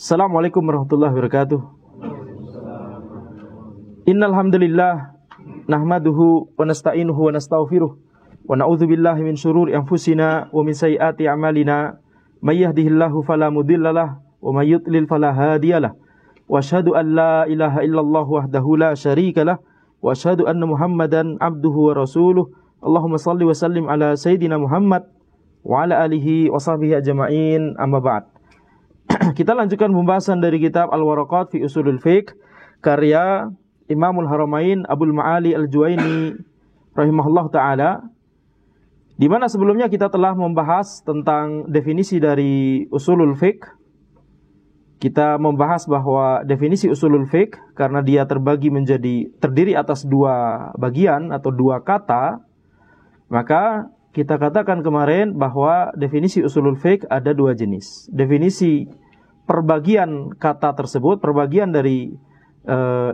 Assalamualaikum warahmatullahi wabarakatuh. Innal hamdalillah nahmaduhu wa nasta'inuhu wa nastaghfiruh wa na'udzu billahi min syururi anfusina wa min sayyiati a'malina may yahdihillahu fala mudhillalah wa may yudlil fala hadiyalah wa asyhadu an la ilaha illallah wahdahu la syarikalah wa asyhadu anna Muhammadan abduhu wa rasuluh. Allahumma shalli wa sallim ala sayyidina Muhammad wa ala alihi wa sahbihi ajma'in, amma ba'd. Kita lanjutkan pembahasan dari kitab Al-Waraqat fi Ushulul Fiqh karya Imamul Haramain Abul Ma'ali Al-Juwaini rahimahullah ta'ala, di mana sebelumnya kita telah membahas tentang definisi dari Ushulul Fiqh. Kita membahas bahwa definisi Ushulul Fiqh, karena dia terdiri atas dua bagian atau dua kata, maka kita katakan kemarin bahwa definisi Ushulul Fiqh ada dua jenis. Definisi perbagian kata tersebut, perbagian dari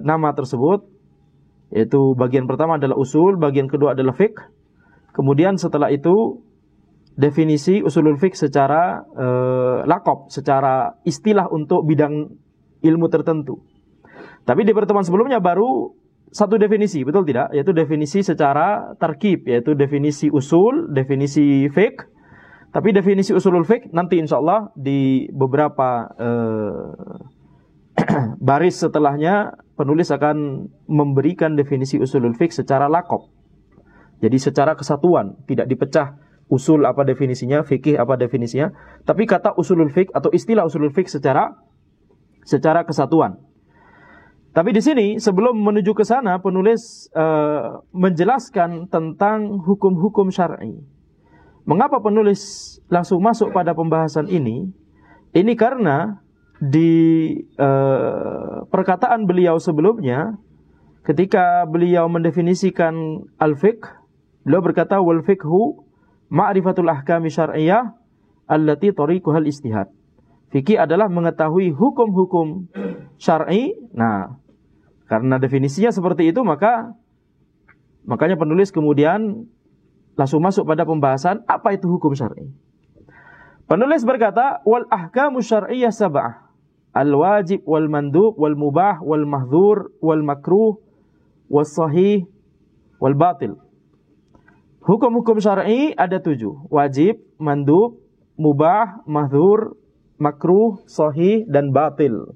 nama tersebut, yaitu bagian pertama adalah usul, bagian kedua adalah fiqh. Kemudian setelah itu definisi usulul fiqh secara laqab, secara istilah untuk bidang ilmu tertentu. Tapi di pertemuan sebelumnya baru satu definisi, betul tidak? Yaitu definisi secara tarkib, yaitu definisi usul, definisi fiqh. Tapi definisi usulul fiqh nanti insyaallah di beberapa baris setelahnya penulis akan memberikan definisi usulul fiqh secara laqab. Jadi secara kesatuan, tidak dipecah usul apa definisinya, fikih apa definisinya, tapi kata usulul fiqh atau istilah usulul fiqh secara kesatuan. Tapi di sini sebelum menuju ke sana penulis menjelaskan tentang hukum-hukum syar'i. Mengapa penulis langsung masuk pada pembahasan ini? Ini karena di perkataan beliau sebelumnya, ketika beliau mendefinisikan al-fiqh, beliau berkata wal fiqhu ma'rifatul ahkami syar'iyyah allati tariquhal ijtihad. Fikih adalah mengetahui hukum-hukum syar'i. Nah, karena definisinya seperti itu, makanya penulis kemudian langsung masuk pada pembahasan apa itu hukum syar'i. Penulis berkata wal ahkamu syar'iyyah sab'ah, al wajib wal mandub wal mubah wal mahdzur wal makruh was sahih wal batil. Hukum-hukum syar'i ada 7, wajib, mandub, mubah, mahdzur, makruh, sahih dan batil.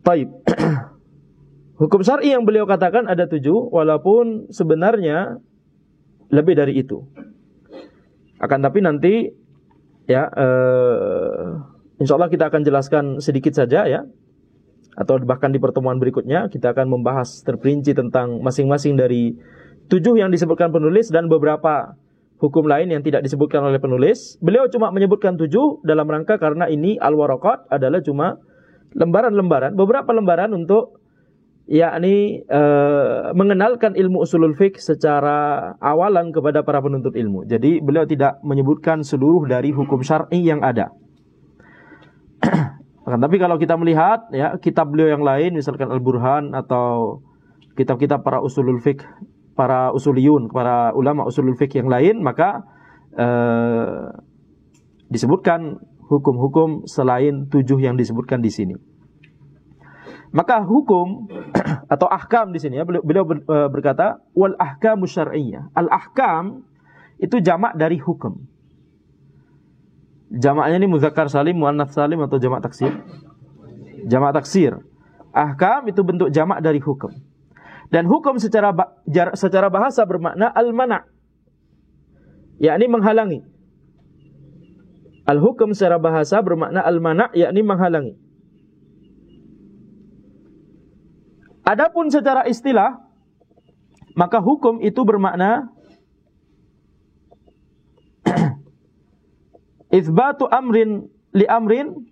Baik. Hukum syar'i yang beliau katakan ada 7, walaupun sebenarnya lebih dari itu. Akan tapi nanti ya insyaallah kita akan jelaskan sedikit saja ya, atau bahkan di pertemuan berikutnya kita akan membahas terperinci tentang masing-masing dari 7 yang disebutkan penulis dan beberapa hukum lain yang tidak disebutkan oleh penulis. Beliau cuma menyebutkan 7 dalam rangka karena ini Al-Waraqat adalah cuma lembaran-lembaran, beberapa lembaran untuk yakni mengenalkan ilmu usulul fiqh secara awalan kepada para penuntut ilmu. Jadi beliau tidak menyebutkan seluruh dari hukum syar'i yang ada. Tapi kalau kita melihat ya kitab beliau yang lain, misalkan Al-Burhan atau kitab-kitab para usulul fiqh, para usuliyun, para ulama usulul fiqh yang lain, maka disebutkan hukum-hukum selain 7 yang disebutkan di sini. Maka hukum atau ahkam di sini ya, beliau berkata wal ahkamu syar'iyyah. Al ahkam itu jamak dari hukum. Jamaknya ini muzakkar salim, muannats salim atau jamak taksir? Jamak taksir. Ahkam itu bentuk jamak dari hukum. Dan hukum secara bahasa bermakna al-mana', yakni menghalangi. Al-hukum secara bahasa bermakna al-mana', yakni menghalangi. Adapun secara istilah, maka hukum itu bermakna itsbatu amrin li amrin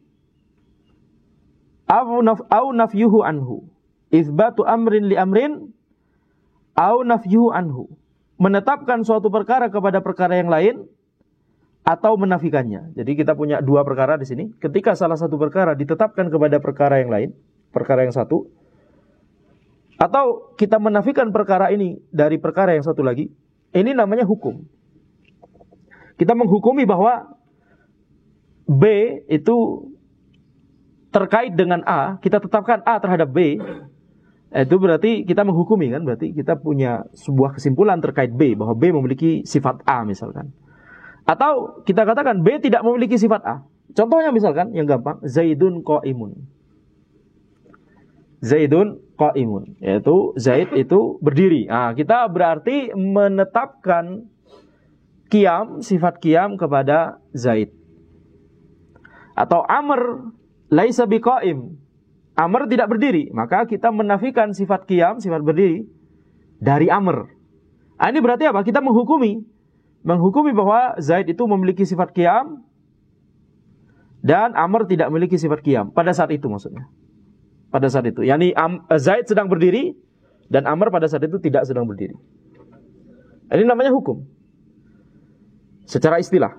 au nafyuhu anhu. Itsbatu amrin li amrin au nafyuhu anhu. Menetapkan suatu perkara kepada perkara yang lain atau menafikannya. Jadi kita punya dua perkara di sini. Ketika salah satu perkara ditetapkan kepada perkara yang lain, perkara yang satu, atau kita menafikan perkara ini dari perkara yang satu lagi, ini namanya hukum. Kita menghukumi bahwa B itu terkait dengan A, kita tetapkan A terhadap B, itu berarti kita menghukumi kan, berarti kita punya sebuah kesimpulan terkait B, bahwa B memiliki sifat A misalkan. Atau kita katakan B tidak memiliki sifat A. Contohnya misalkan yang gampang, Zaidun qa'imun. Zaidun qa'imun, yaitu Zaid itu berdiri. Nah, kita berarti menetapkan qiyam, sifat qiyam kepada Zaid. Atau Amr laisa biqa'im. Amr tidak berdiri, maka kita menafikan sifat qiyam, sifat berdiri dari Amr. Nah, ini berarti apa? Kita menghukumi bahwa Zaid itu memiliki sifat qiyam dan Amr tidak memiliki sifat qiyam pada saat itu maksudnya. Pada saat itu, yakni Zaid sedang berdiri dan Amr pada saat itu tidak sedang berdiri. Ini namanya hukum secara istilah.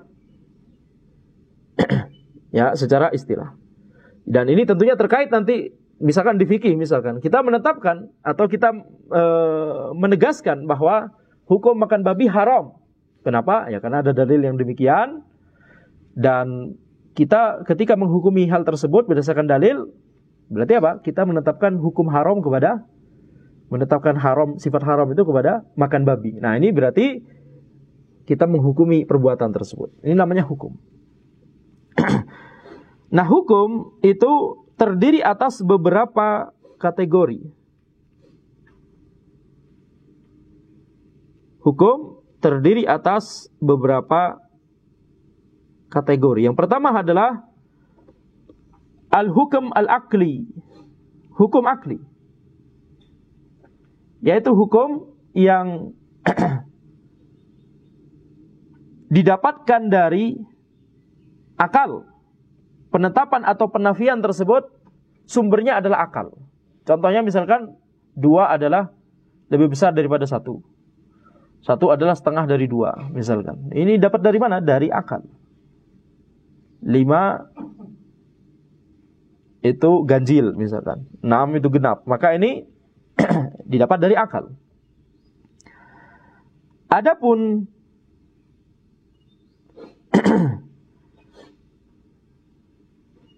Ya, secara istilah. Dan ini tentunya terkait nanti misalkan di fikih, misalkan kita menetapkan atau kita menegaskan bahwa hukum makan babi haram. Kenapa? Ya karena ada dalil yang demikian. Dan kita ketika menghukumi hal tersebut berdasarkan dalil, berarti apa? Kita menetapkan hukum haram kepada, menetapkan haram, sifat haram itu kepada makan babi. Nah, ini berarti kita menghukumi perbuatan tersebut. Ini namanya hukum. Nah, hukum itu terdiri atas beberapa kategori. Hukum terdiri atas beberapa kategori. Yang pertama adalah al-hukm al-aqli. Hukum akli. Yaitu hukum yang didapatkan dari akal. Penetapan atau penafian tersebut sumbernya adalah akal. Contohnya misalkan 2 adalah lebih besar daripada 1. 1 adalah setengah dari 2 misalkan. Ini dapat dari mana? Dari akal. 5 itu ganjil misalkan. 6 itu genap. Maka ini didapat dari akal. Adapun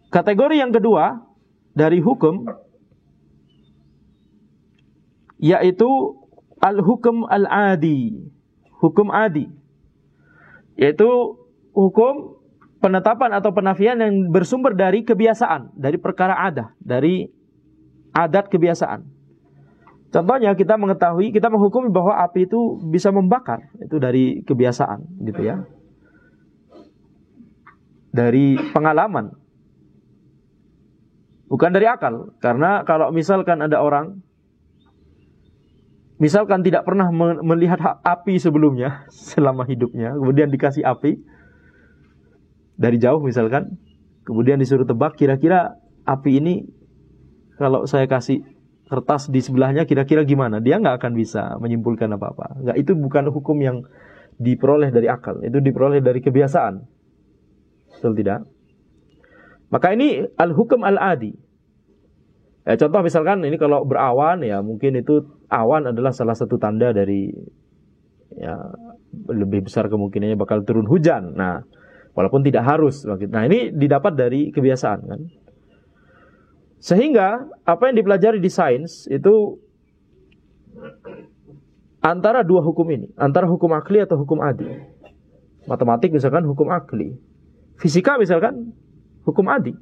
kategori yang kedua dari hukum yaitu al-hukm al-adi. Hukum adi. Yaitu hukum penetapan atau penafian yang bersumber dari kebiasaan, dari perkara adah, dari adat kebiasaan. Contohnya kita mengetahui, kita menghukumi bahwa api itu bisa membakar, itu dari kebiasaan gitu ya. Dari pengalaman. Bukan dari akal. Karena kalau misalkan ada orang, misalkan tidak pernah melihat api sebelumnya, selama hidupnya, kemudian dikasih api, dari jauh misalkan, kemudian disuruh tebak, kira-kira api ini, kalau saya kasih kertas di sebelahnya, kira-kira gimana? Dia nggak akan bisa menyimpulkan apa-apa. Nggak, itu bukan hukum yang diperoleh dari akal. Itu diperoleh dari kebiasaan. Betul tidak? Maka ini al-hukm al-adi. Ya, contoh misalkan ini kalau berawan, ya mungkin itu awan adalah salah satu tanda dari, ya lebih besar kemungkinannya bakal turun hujan. Nah, walaupun tidak harus. Nah, ini didapat dari kebiasaan kan. Sehingga apa yang dipelajari di sains itu antara dua hukum ini, antara hukum akli atau hukum adi. Matematik misalkan hukum akli. Fisika misalkan hukum adi.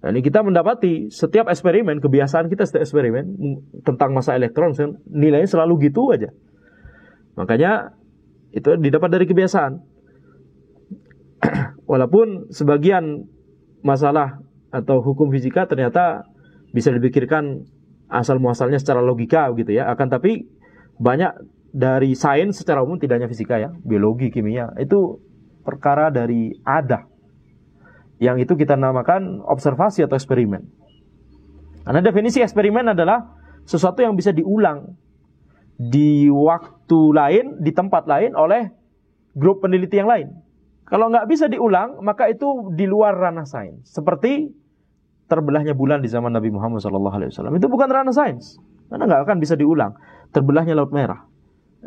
Nah, ini kita mendapati setiap eksperimen, kebiasaan kita setiap eksperimen tentang massa elektron, nilainya selalu gitu aja. Makanya itu didapat dari kebiasaan. Walaupun sebagian masalah atau hukum fisika ternyata bisa dipikirkan asal muasalnya secara logika gitu ya. Akan tapi banyak dari sains secara umum, tidak hanya fisika ya, biologi, kimia, itu perkara dari adah. Yang itu kita namakan observasi atau eksperimen. Karena definisi eksperimen adalah sesuatu yang bisa diulang di waktu lain, di tempat lain oleh grup peneliti yang lain. Kalau nggak bisa diulang, maka itu di luar ranah sains. Seperti terbelahnya bulan di zaman Nabi Muhammad SAW. Itu bukan ranah sains. Karena nggak akan bisa diulang. Terbelahnya Laut Merah.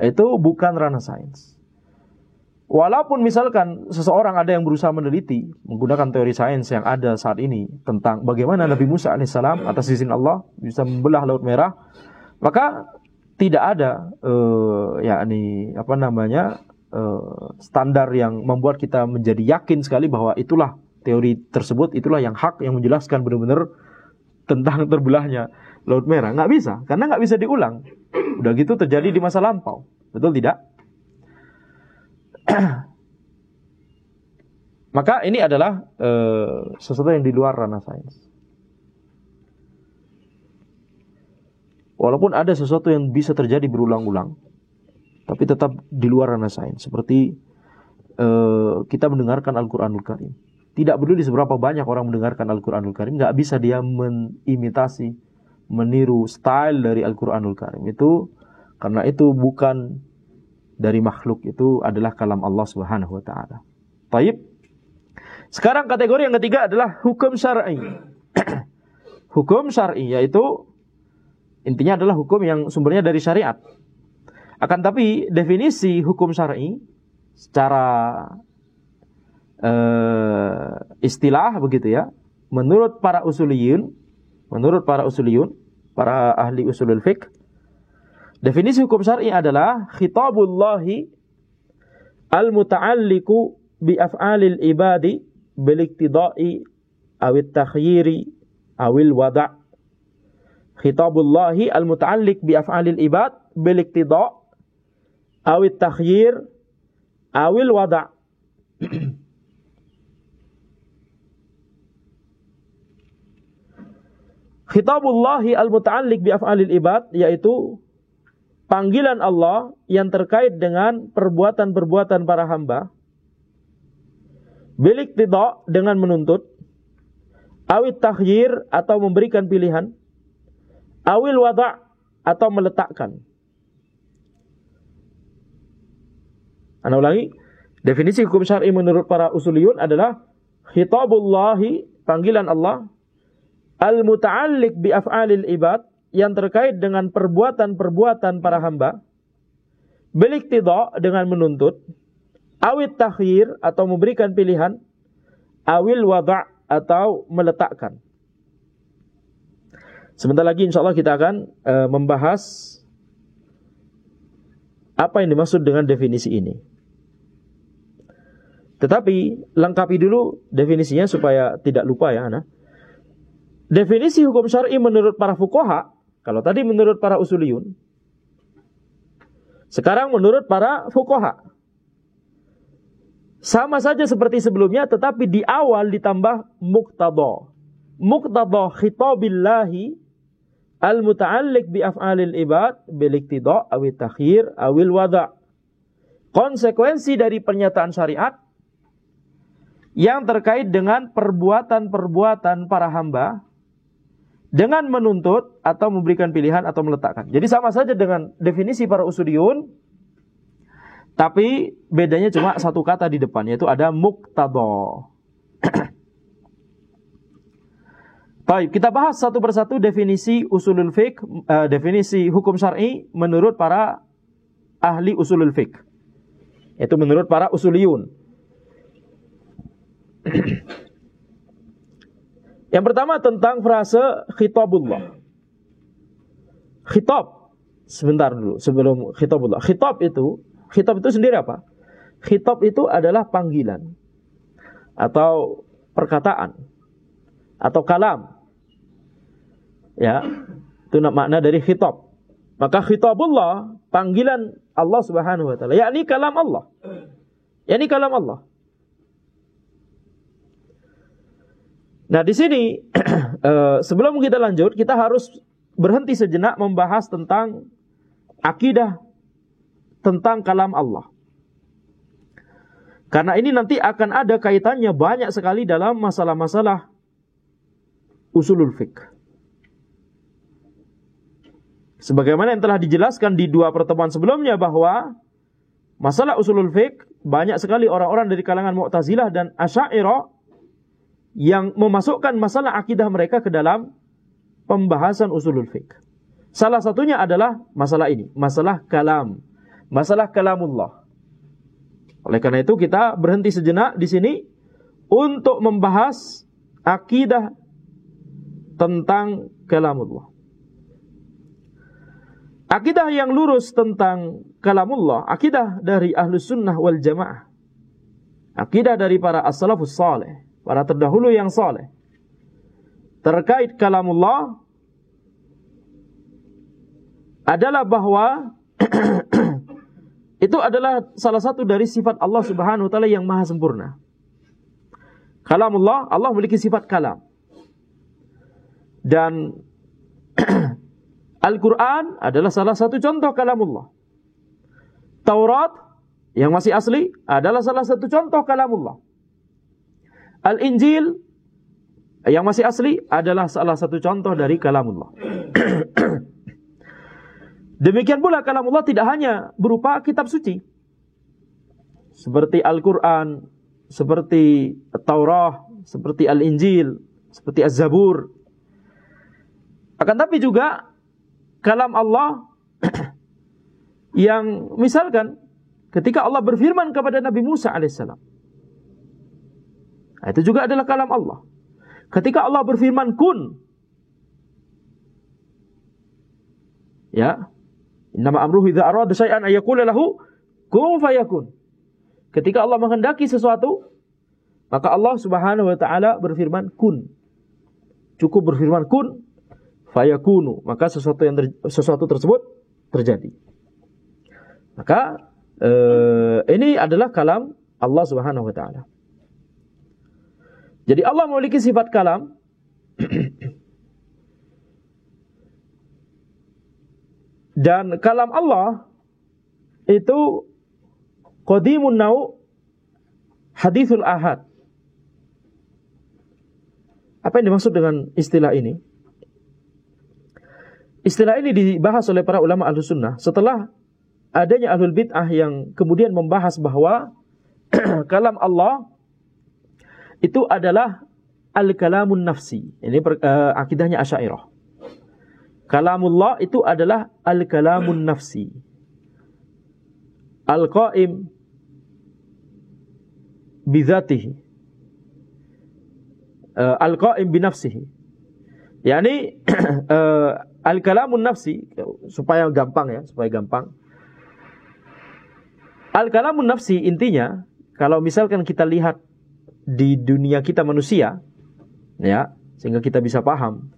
Itu bukan ranah sains. Walaupun misalkan seseorang ada yang berusaha meneliti menggunakan teori sains yang ada saat ini tentang bagaimana Nabi Musa alaihissalam atas izin Allah bisa membelah Laut Merah, maka tidak ada standar yang membuat kita menjadi yakin sekali bahwa itulah teori tersebut, itulah yang hak, yang menjelaskan benar-benar tentang terbelahnya Laut Merah. Nggak bisa, karena nggak bisa diulang. Udah gitu terjadi di masa lampau, betul tidak? Maka ini adalah sesuatu yang di luar ranah sains. Walaupun ada sesuatu yang bisa terjadi berulang-ulang, tapi tetap di luar ranah sains. Seperti kita mendengarkan Al-Quranul Karim. Tidak peduli seberapa banyak orang mendengarkan Al-Quranul Karim, nggak bisa dia mengimitasi, meniru style dari Al-Quranul Karim. Itu karena itu bukan dari makhluk, itu adalah kalam Allah Subhanahu wa taala. Baik. Sekarang kategori yang ketiga adalah hukum syar'i. Hukum syar'i yaitu intinya adalah hukum yang sumbernya dari syariat. Akan tapi definisi hukum syar'i secara istilah begitu ya, menurut para usuliyun, para ahli usulul fiqh, definisi hukum syar'i adalah khitabullahi al-muta'alliqu bi af'alil ibadi bil iktida'i awit takhyiri awil wada'. Khitabullahi al-muta'alliq bi af'alil ibad bil iktida' awit takhyir awil wada'. Khitabullahi al-muta'alliq bi af'alil ibad yaitu panggilan Allah yang terkait dengan perbuatan-perbuatan para hamba, bil iktida' dengan menuntut, awit takhyir atau memberikan pilihan, awil wada' atau meletakkan. Ana ulangi, definisi hukum syar'i menurut para usuliyun adalah khitabullahi, panggilan Allah, al-muta'alliq bi af'alil ibad, yang terkait dengan perbuatan-perbuatan para hamba, bil iktida' dengan menuntut, awit takhyir atau memberikan pilihan, awil wada' atau meletakkan. Sebentar lagi insyaallah kita akan membahas apa yang dimaksud dengan definisi ini. Tetapi lengkapi dulu definisinya supaya tidak lupa ya anak. Definisi hukum syar'i menurut para fuqaha, kalau tadi menurut para usuliyun, sekarang menurut para fuqaha. Sama saja seperti sebelumnya, tetapi di awal ditambah muqtada. Muqtada khitabillahi al-muta'alliq bi af'alil ibad bil iktida' awit takhir awil wada'. Konsekuensi dari pernyataan syariat yang terkait dengan perbuatan-perbuatan para hamba dengan menuntut atau memberikan pilihan atau meletakkan. Jadi sama saja dengan definisi para usuliyun, tapi bedanya cuma satu kata di depan, yaitu ada muqtada. Baik, kita bahas satu persatu definisi usulul fiqh, definisi hukum syar'i menurut para ahli usulul fiqh. Itu menurut para usuliyun. Yang pertama tentang frase khitabullah. Khitab, sebentar dulu sebelum khitabullah. Khitab itu sendiri apa? Khitab itu adalah panggilan atau perkataan atau kalam. Ya, itu makna dari khitab. Maka khitabullah, panggilan Allah Subhanahu wa taala, yakni kalam Allah. Yakni kalam Allah. Nah, di sini sebelum kita lanjut, kita harus berhenti sejenak membahas tentang akidah tentang kalam Allah. Karena ini nanti akan ada kaitannya banyak sekali dalam masalah-masalah usulul fiqh. Sebagaimana yang telah dijelaskan di 2 pertemuan sebelumnya bahwa masalah usulul fiqh banyak sekali orang-orang dari kalangan Mu'tazilah dan Asy'ariyah yang memasukkan masalah akidah mereka ke dalam pembahasan usulul fiqh. Salah satunya adalah masalah ini, masalah kalam, masalah kalamullah. Oleh karena itu kita berhenti sejenak di sini untuk membahas akidah tentang kalamullah. Akidah yang lurus tentang kalamullah, akidah dari Ahlus Sunnah wal Jamaah, akidah dari para as-salafus saleh, para terdahulu yang saleh, terkait kalamullah adalah bahwa itu adalah salah satu dari sifat Allah Subhanahu wa taala yang maha sempurna. Kalamullah, Allah memiliki sifat kalam. Dan Al-Quran adalah salah satu contoh kalamullah. Taurat yang masih asli adalah salah satu contoh kalamullah. Al-Injil yang masih asli adalah salah satu contoh dari kalamullah. Demikian pula kalamullah tidak hanya berupa kitab suci seperti Al-Quran, seperti Taurat, seperti Al-Injil, seperti Az-Zabur. Akan tapi juga kalam Allah yang misalkan ketika Allah berfirman kepada Nabi Musa alaihissalam, itu juga adalah kalam Allah. Ketika Allah berfirman kun, ya, innama amruhu idza arada syai'an ay yaqula lahu kun fayakun. Ketika Allah menghendaki sesuatu, maka Allah Subhanahu wa taala berfirman kun. Cukup berfirman kun fayakunu, maka sesuatu tersebut terjadi. Maka ini adalah kalam Allah Subhanahu wa taala. Jadi Allah memiliki sifat kalam dan kalam Allah itu qadimun nau' hadithul ahad. Apa yang dimaksud dengan istilah ini? Istilah ini dibahas oleh para ulama Ahlus Sunnah setelah adanya Ahlul Bid'ah yang kemudian membahas bahwa kalam Allah itu adalah al-kalamun nafsi. Ini akidahnya Asy'ariyah. Kalamullah itu adalah al-kalamun nafsi. Al-qa'im bidzatihi. Al-qa'im binafsihi. Yani al-kalamun nafsi, supaya gampang ya, supaya gampang. Al-kalamun nafsi intinya, kalau misalkan kita lihat di dunia kita manusia, ya, sehingga kita bisa paham,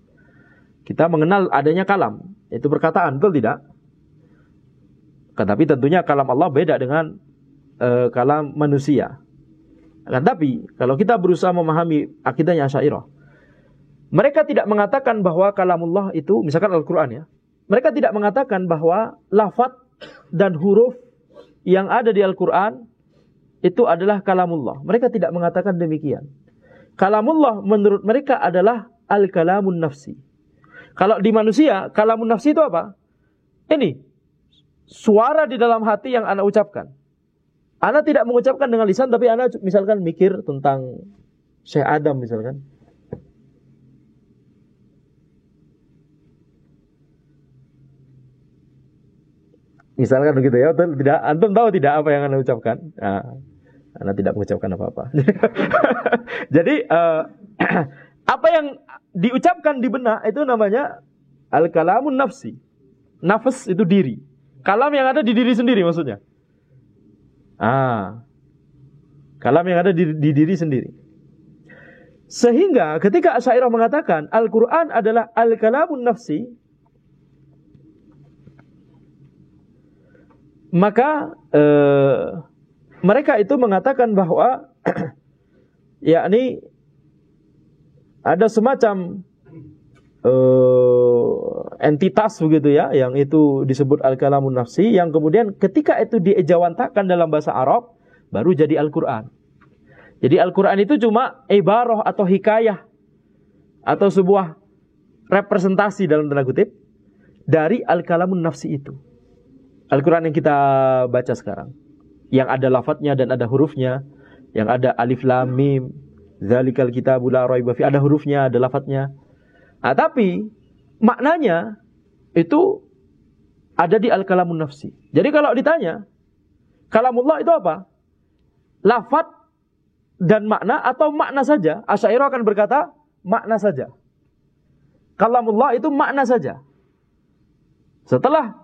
kita mengenal adanya kalam, itu perkataan, betul tidak? Tetapi tentunya kalam Allah beda dengan kalam manusia. Tapi kalau kita berusaha memahami akidahnya Asy'ariyah, mereka tidak mengatakan bahwa kalamullah itu, misalkan Al-Quran ya, mereka tidak mengatakan bahwa lafaz dan huruf yang ada di Al-Quran itu adalah kalamullah. Mereka tidak mengatakan demikian. Kalamullah menurut mereka adalah al-kalamun nafsi. Kalau di manusia, kalamun nafsi itu apa? Ini, suara di dalam hati yang ana ucapkan. Ana tidak mengucapkan dengan lisan, tapi ana misalkan mikir tentang Syekh Adam misalkan. Misalkan begitu ya, tidak, antum tahu tidak apa yang Anda ucapkan? Nah, Anda tidak mengucapkan apa-apa. Jadi apa yang diucapkan di benak itu namanya al-kalamun nafsi. Nafs itu diri. Kalam yang ada di diri sendiri maksudnya. Kalam yang ada di diri sendiri. Sehingga ketika Asy'ariyah mengatakan Al-Quran adalah al-kalamun nafsi, maka mereka itu mengatakan bahwa yakni ada semacam entitas begitu ya, yang itu disebut al-kalamun nafsi, yang kemudian ketika itu diejawantakan dalam bahasa Arab baru jadi Al-Quran. Jadi Al-Quran itu cuma ibarah atau hikayah atau sebuah representasi dalam tanda kutip dari al-kalamun nafsi itu. Al-Quran yang kita baca sekarang, yang ada lafadznya dan ada hurufnya, yang ada alif lam mim, dzalikal kitabul la raiba fi, ada hurufnya, ada lafadznya. Tapi maknanya itu ada di al-kalamun nafsi. Jadi kalau ditanya, kalamullah itu apa? lafadz dan makna atau makna saja. Asy'ariyah akan berkata makna saja. Kalamullah itu makna saja. Setelah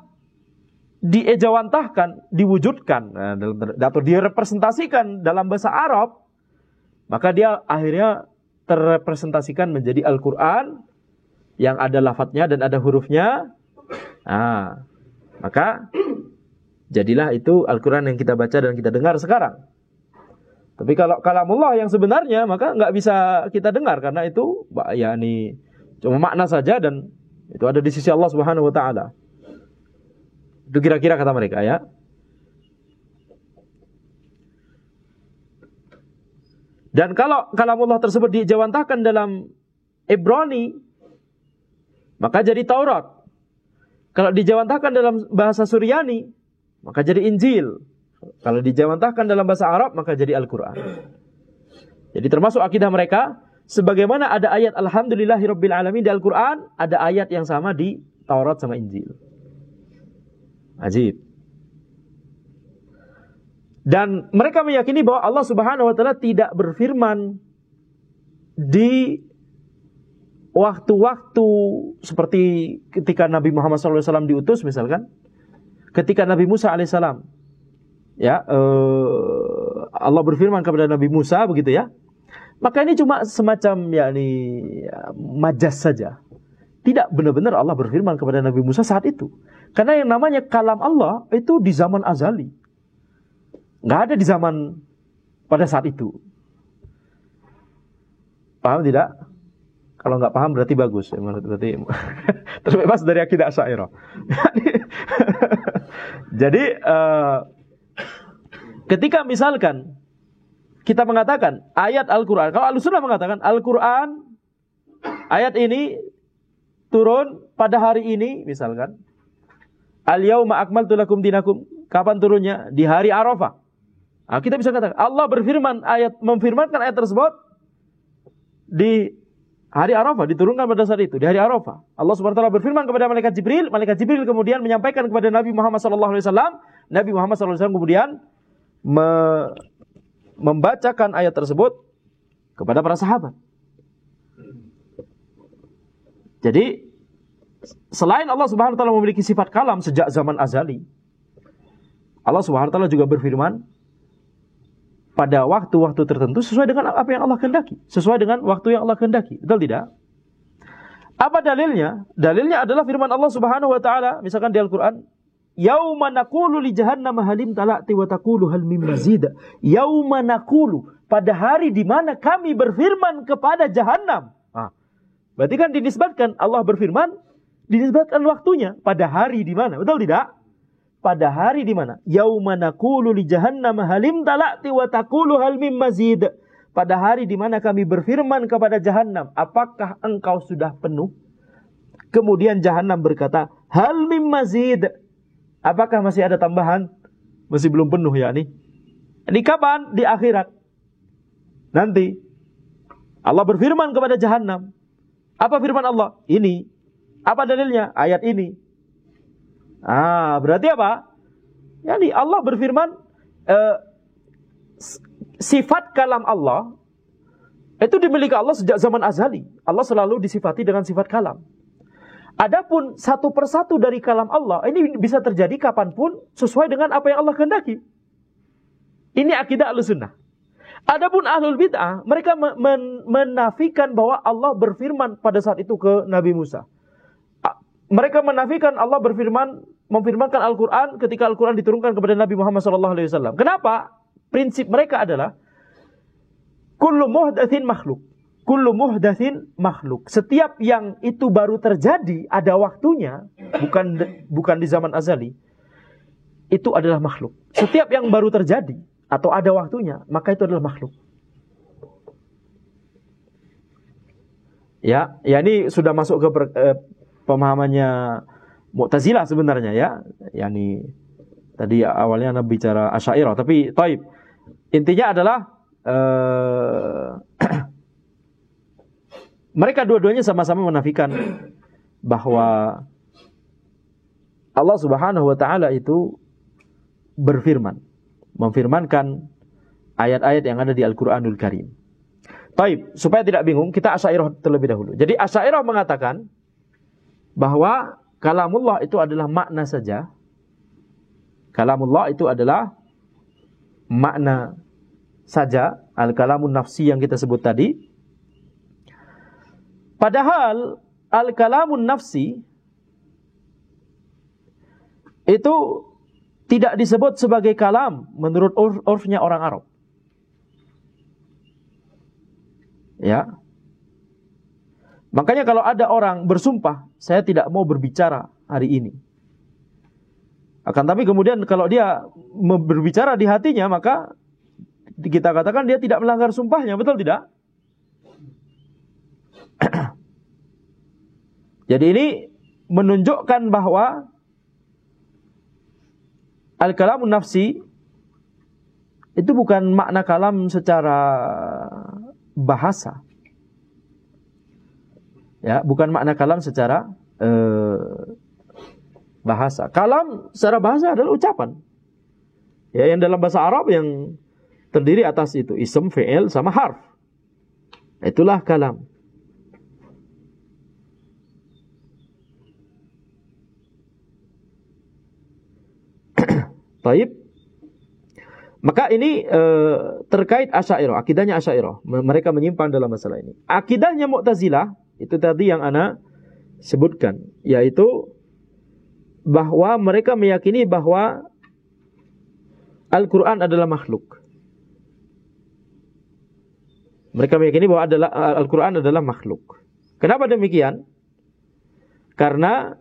diejawantahkan, diwujudkan atau direpresentasikan dalam bahasa Arab, maka dia akhirnya terrepresentasikan menjadi Al-Quran yang ada lafadznya dan ada hurufnya. Maka jadilah itu Al-Quran yang kita baca dan kita dengar sekarang. Tapi kalau kalamullah yang sebenarnya, maka nggak bisa kita dengar karena itu yakni cuma makna saja dan itu ada di sisi Allah Subhanahu wa taala. Itu kira-kira kata mereka ya. Dan kalau kalamullah tersebut dijawantahkan dalam Ibrani, maka jadi Taurat. Kalau dijawantahkan dalam bahasa Suryani, maka jadi Injil. Kalau dijawantahkan dalam bahasa Arab, maka jadi Al-Quran. Jadi termasuk akidah mereka, sebagaimana ada ayat Alhamdulillahirabbil alamin di Al-Quran, ada ayat yang sama di Taurat sama Injil. Ajib. Dan mereka meyakini bahwa Allah Subhanahu wa taala tidak berfirman di waktu-waktu seperti ketika Nabi Muhammad SAW diutus misalkan, ketika Nabi Musa alaihissalam, Allah berfirman kepada Nabi Musa begitu ya. Maka ini cuma semacam majas saja. Tidak benar-benar Allah berfirman kepada Nabi Musa saat itu. Karena yang namanya kalam Allah itu di zaman azali. Nggak ada di zaman pada saat itu. Paham tidak? Kalau nggak paham berarti bagus. Berarti terbebas dari akidah Asy'ariyah. Jadi ketika misalkan kita mengatakan ayat Al-Quran, kalau Ahlussunnah mengatakan Al-Quran ayat ini turun pada hari ini misalkan, Al-yauma akmaltu lakum dinakum, kapan turunnya? Di hari Arafah. Nah, kita bisa katakan Allah memfirmankan ayat tersebut di hari Arafah, diturunkan pada saat itu, di hari Arafah. Allah Subhanahu wa taala berfirman kepada malaikat Jibril kemudian menyampaikan kepada Nabi Muhammad sallallahu alaihi wasallam. Nabi Muhammad sallallahu alaihi wasallam kemudian membacakan ayat tersebut kepada para sahabat. Jadi selain Allah Subhanahu wa taala memiliki sifat kalam sejak zaman azali, Allah Subhanahu wa taala juga berfirman pada waktu-waktu tertentu sesuai dengan apa yang Allah kehendaki, sesuai dengan waktu yang Allah kehendaki. Betul tidak? Apa dalilnya? Dalilnya adalah firman Allah Subhanahu wa taala misalkan di Al-Qur'an, yauma naqulu li jahannam halim tala'ti wa taqulu hal mim mazid. Yauma naqulu, pada hari di mana kami berfirman kepada jahannam. Berarti kan dinisbatkan Allah berfirman, dinisbatkan waktunya pada hari di mana? Betul tidak? Pada hari di mana? Yauma naqulu li jahannam halim tala'ti wa taqulu hal mim mazid. Pada hari di mana kami berfirman kepada jahannam, apakah engkau sudah penuh? Kemudian jahannam berkata, hal mim mazid. Apakah masih ada tambahan? Masih belum penuh ya nih. Ini kapan? Di akhirat. Nanti Allah berfirman kepada jahannam. Apa firman Allah? Ini. Apa dalilnya? Ayat ini. Berarti apa? Yani Allah berfirman, sifat kalam Allah itu dimiliki Allah sejak zaman azali. Allah selalu disifati dengan sifat kalam. Adapun satu persatu dari kalam Allah ini bisa terjadi kapanpun sesuai dengan apa yang Allah kehendaki. Ini akidah Ahlussunnah. Adapun Ahlul Bid'ah, mereka menafikan bahwa Allah berfirman pada saat itu ke Nabi Musa. Mereka menafikan Allah memfirmankan Al-Quran ketika Al-Quran diturunkan kepada Nabi Muhammad SAW. Kenapa? Prinsip mereka adalah kullu muhdatsin makhluk. Kullu muhdatsin makhluk. Setiap yang itu baru terjadi ada waktunya, bukan di zaman azali. Itu adalah makhluk. Setiap yang baru terjadi atau ada waktunya, maka itu adalah makhluk. Ya ini sudah masuk ke pemahamannya Mu'tazilah sebenarnya ya. Yani tadi awalnya Anda bicara Asy'ariyah, tapi taib. Intinya adalah mereka dua-duanya sama-sama menafikan bahwa Allah Subhanahu wa taala itu berfirman, memfirmankan ayat-ayat yang ada di Al-Qur'anul Karim. Baik, supaya tidak bingung, kita Asy'ariyah terlebih dahulu. Jadi Asy'ariyah mengatakan bahwa kalamullah itu adalah makna saja. Kalamullah itu adalah makna saja, al-kalamun nafsi yang kita sebut tadi. Padahal al-kalamun nafsi itu tidak disebut sebagai kalam menurut urfnya orang Arab. Ya. Makanya kalau ada orang bersumpah, saya tidak mau berbicara hari ini. Akan tapi kemudian kalau dia berbicara di hatinya, maka kita katakan dia tidak melanggar sumpahnya, betul tidak? Jadi ini menunjukkan bahwa al-kalamun nafsi itu bukan makna kalam secara bahasa. Ya, bukan makna kalam secara bahasa. Kalam secara bahasa adalah ucapan. Ya, yang dalam bahasa Arab yang terdiri atas itu ism, fi'il sama harf. Itulah kalam. Baik. Maka ini terkait Asy'ariyah, akidahnya Asy'ariyah. Mereka menyimpang dalam masalah ini. Akidahnya Mu'tazilah itu tadi yang ana sebutkan, yaitu bahwa mereka meyakini bahwa Al-Quran adalah makhluk. Mereka meyakini bahwa Al-Quran adalah makhluk. Kenapa demikian? Karena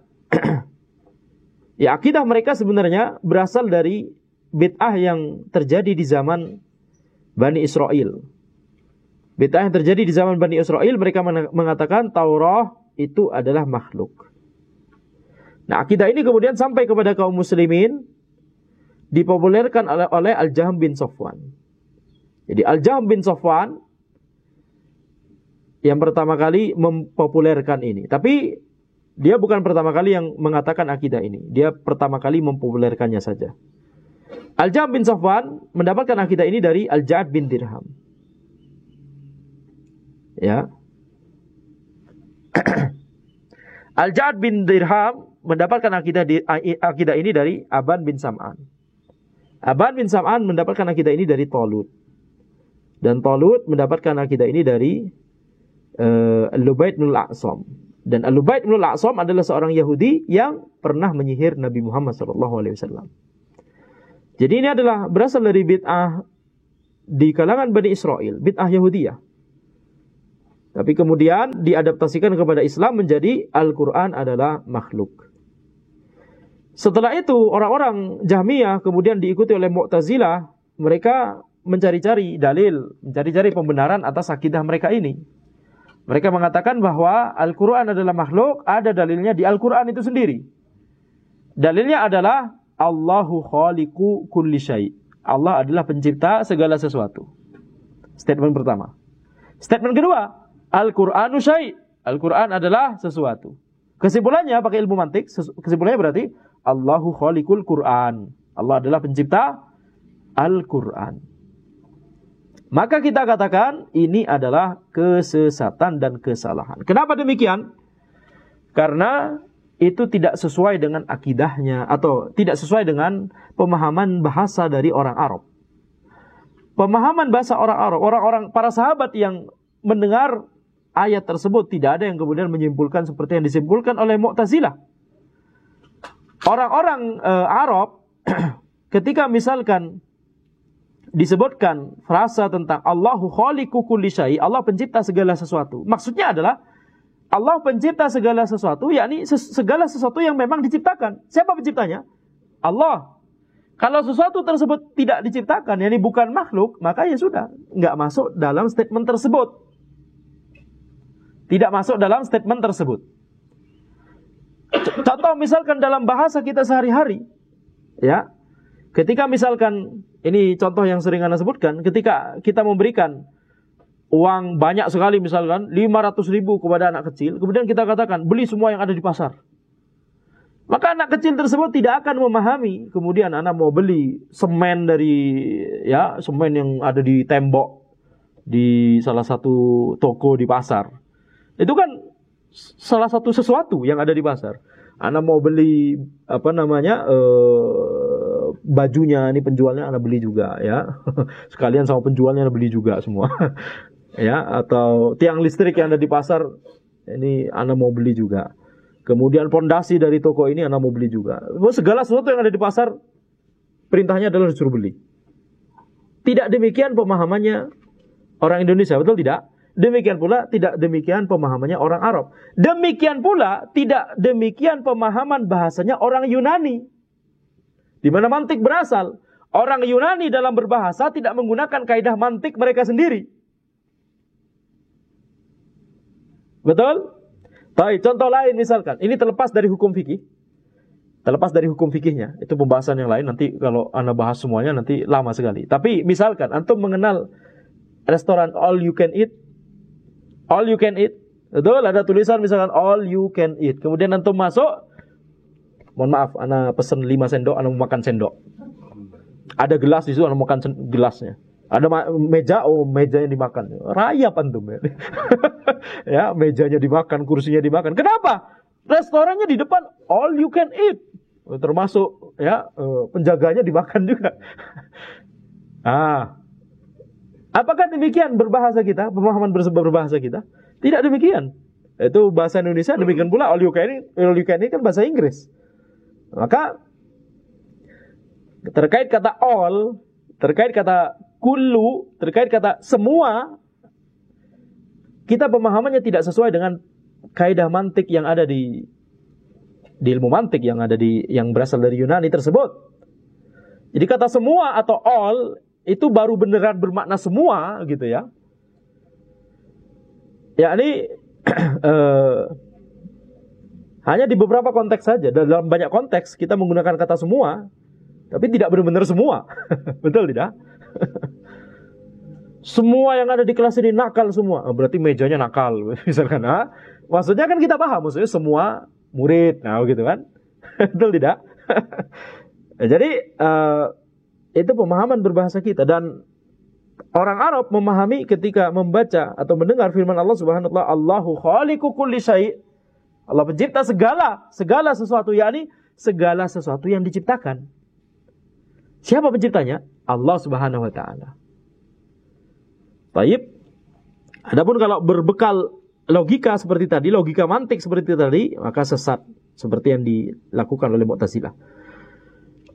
ya akidah mereka sebenarnya berasal dari bid'ah yang terjadi di zaman Bani Israel. Bid'ah yang terjadi di zaman Bani Israel, mereka mengatakan Taurat itu adalah makhluk. Nah, akidah ini kemudian sampai kepada kaum muslimin, dipopulerkan oleh Al-Jahm bin Safwan. Jadi Al-Jahm bin Safwan yang pertama kali mempopulerkan ini. Tapi dia bukan pertama kali yang mengatakan akidah ini. Dia pertama kali mempopulerkannya saja. Al-Jahm bin Safwan mendapatkan akidah ini dari Al-Ja'ad bin Dirham. Ya. Al-Ja'ad bin Dirham mendapatkan akidah ini dari Aban bin Sam'an. Aban bin Sam'an mendapatkan akidah ini dari Talut. Dan Talut mendapatkan akidah ini dari Al-Lubaid bin Al-A'sam. Dan Al-Lubaid bin Al-A'sam adalah seorang Yahudi yang pernah menyihir Nabi Muhammad SAW. Jadi ini adalah berasal dari bid'ah di kalangan Bani Israel, bid'ah Yahudiyah. Tapi kemudian diadaptasikan kepada Islam menjadi Al-Quran adalah makhluk. Setelah itu orang-orang Jahmiyah kemudian diikuti oleh Mu'tazilah. Mereka mencari-cari dalil, mencari-cari pembenaran atas akidah mereka ini. Mereka mengatakan bahwa Al-Quran adalah makhluk, ada dalilnya di Al-Quran itu sendiri. Dalilnya adalah Allahu khaliqu kulli syai'. Allah adalah pencipta segala sesuatu. Statement pertama. Statement kedua, Al-Qur'anu syai'. Al-Qur'an adalah sesuatu. Kesimpulannya pakai ilmu mantik, kesimpulannya berarti Allahu khaliqul Qur'an. Allah adalah pencipta Al-Qur'an. Maka kita katakan ini adalah kesesatan dan kesalahan. Kenapa demikian? Karena itu tidak sesuai dengan akidahnya atau tidak sesuai dengan pemahaman bahasa dari orang Arab. Pemahaman bahasa orang Arab, orang-orang para sahabat yang mendengar ayat tersebut tidak ada yang kemudian menyimpulkan seperti yang disimpulkan oleh Mu'tazilah. Orang-orang Arab ketika misalkan disebutkan frasa tentang Allahu khaliqu kulli syai', Allah pencipta segala sesuatu. Maksudnya adalah Allah pencipta segala sesuatu, yakni segala sesuatu yang memang diciptakan. Siapa penciptanya? Allah. Kalau sesuatu tersebut tidak diciptakan, yakni bukan makhluk, maka ya sudah, nggak masuk dalam statement tersebut. Tidak masuk dalam statement tersebut. Contoh misalkan dalam bahasa kita sehari-hari, ya, ketika misalkan ini contoh yang sering Anda sebutkan, ketika kita memberikan uang banyak sekali misalkan 500.000 kepada anak kecil, kemudian kita katakan beli semua yang ada di pasar. Maka anak kecil tersebut tidak akan memahami. Kemudian anak mau beli semen semen yang ada di tembok di salah satu toko di pasar. Itu kan salah satu sesuatu yang ada di pasar. Anak mau beli bajunya, ini penjualnya anak beli juga ya. Sekalian sama penjualnya anak beli juga semua. Ya, atau tiang listrik yang ada di pasar ini anak mau beli juga. Kemudian pondasi dari toko ini anak mau beli juga. Segala sesuatu yang ada di pasar perintahnya adalah disuruh beli. Tidak demikian pemahamannya orang Indonesia, betul tidak? Demikian pula tidak demikian pemahamannya orang Arab. Demikian pula tidak demikian pemahaman bahasanya orang Yunani. Di mana mantik berasal. Orang Yunani dalam berbahasa tidak menggunakan kaidah mantik mereka sendiri. Betul? Baik, contoh lain misalkan. Ini terlepas dari hukum fikih. Terlepas dari hukum fikihnya. Itu pembahasan yang lain. Nanti kalau Anda bahas semuanya nanti lama sekali. Tapi misalkan antum mengenal restoran all you can eat. All you can eat. Betul, ada tulisan misalkan all you can eat. Kemudian antum masuk. Mohon maaf, Anda pesen 5 sendok, Anda mau makan sendok. Ada gelas di situ, Anda mau makan gelasnya. Ada meja, meja yang dimakan. Rayap antum ya. Ya, mejanya dimakan, kursinya dimakan. Kenapa? Restorannya di depan all you can eat. Termasuk ya penjaganya dimakan juga. Apakah demikian berbahasa kita? Pemahaman berbahasa kita? Tidak demikian. Itu bahasa Indonesia, demikian pula all you can eat kan bahasa Inggris. Maka terkait kata all, terkait kata kullu, terkait kata semua, kita pemahamannya tidak sesuai dengan kaidah mantik yang ada di ilmu mantik yang berasal dari Yunani tersebut. Jadi kata semua atau all itu baru beneran bermakna semua gitu ya. Ya ini hanya di beberapa konteks saja. Dalam banyak konteks kita menggunakan kata semua, tapi tidak benar-benar semua. Betul tidak? Semua yang ada di kelas ini nakal semua. Berarti mejanya nakal. Misalkan, maksudnya kan kita paham. Maksudnya semua murid. Nah, gitu kan. Betul tidak? Jadi, itu pemahaman berbahasa kita. Dan orang Arab memahami ketika membaca atau mendengar firman Allah Subhanahu wa ta'ala, Allahu khaliqu kulli syai'. Allah pencipta segala sesuatu, yakni segala sesuatu yang diciptakan. Siapa penciptanya? Allah Subhanahu wa ta'ala. Baik. Adapun kalau berbekal logika seperti tadi, logika mantik seperti tadi, maka sesat seperti yang dilakukan oleh Mu'tazilah.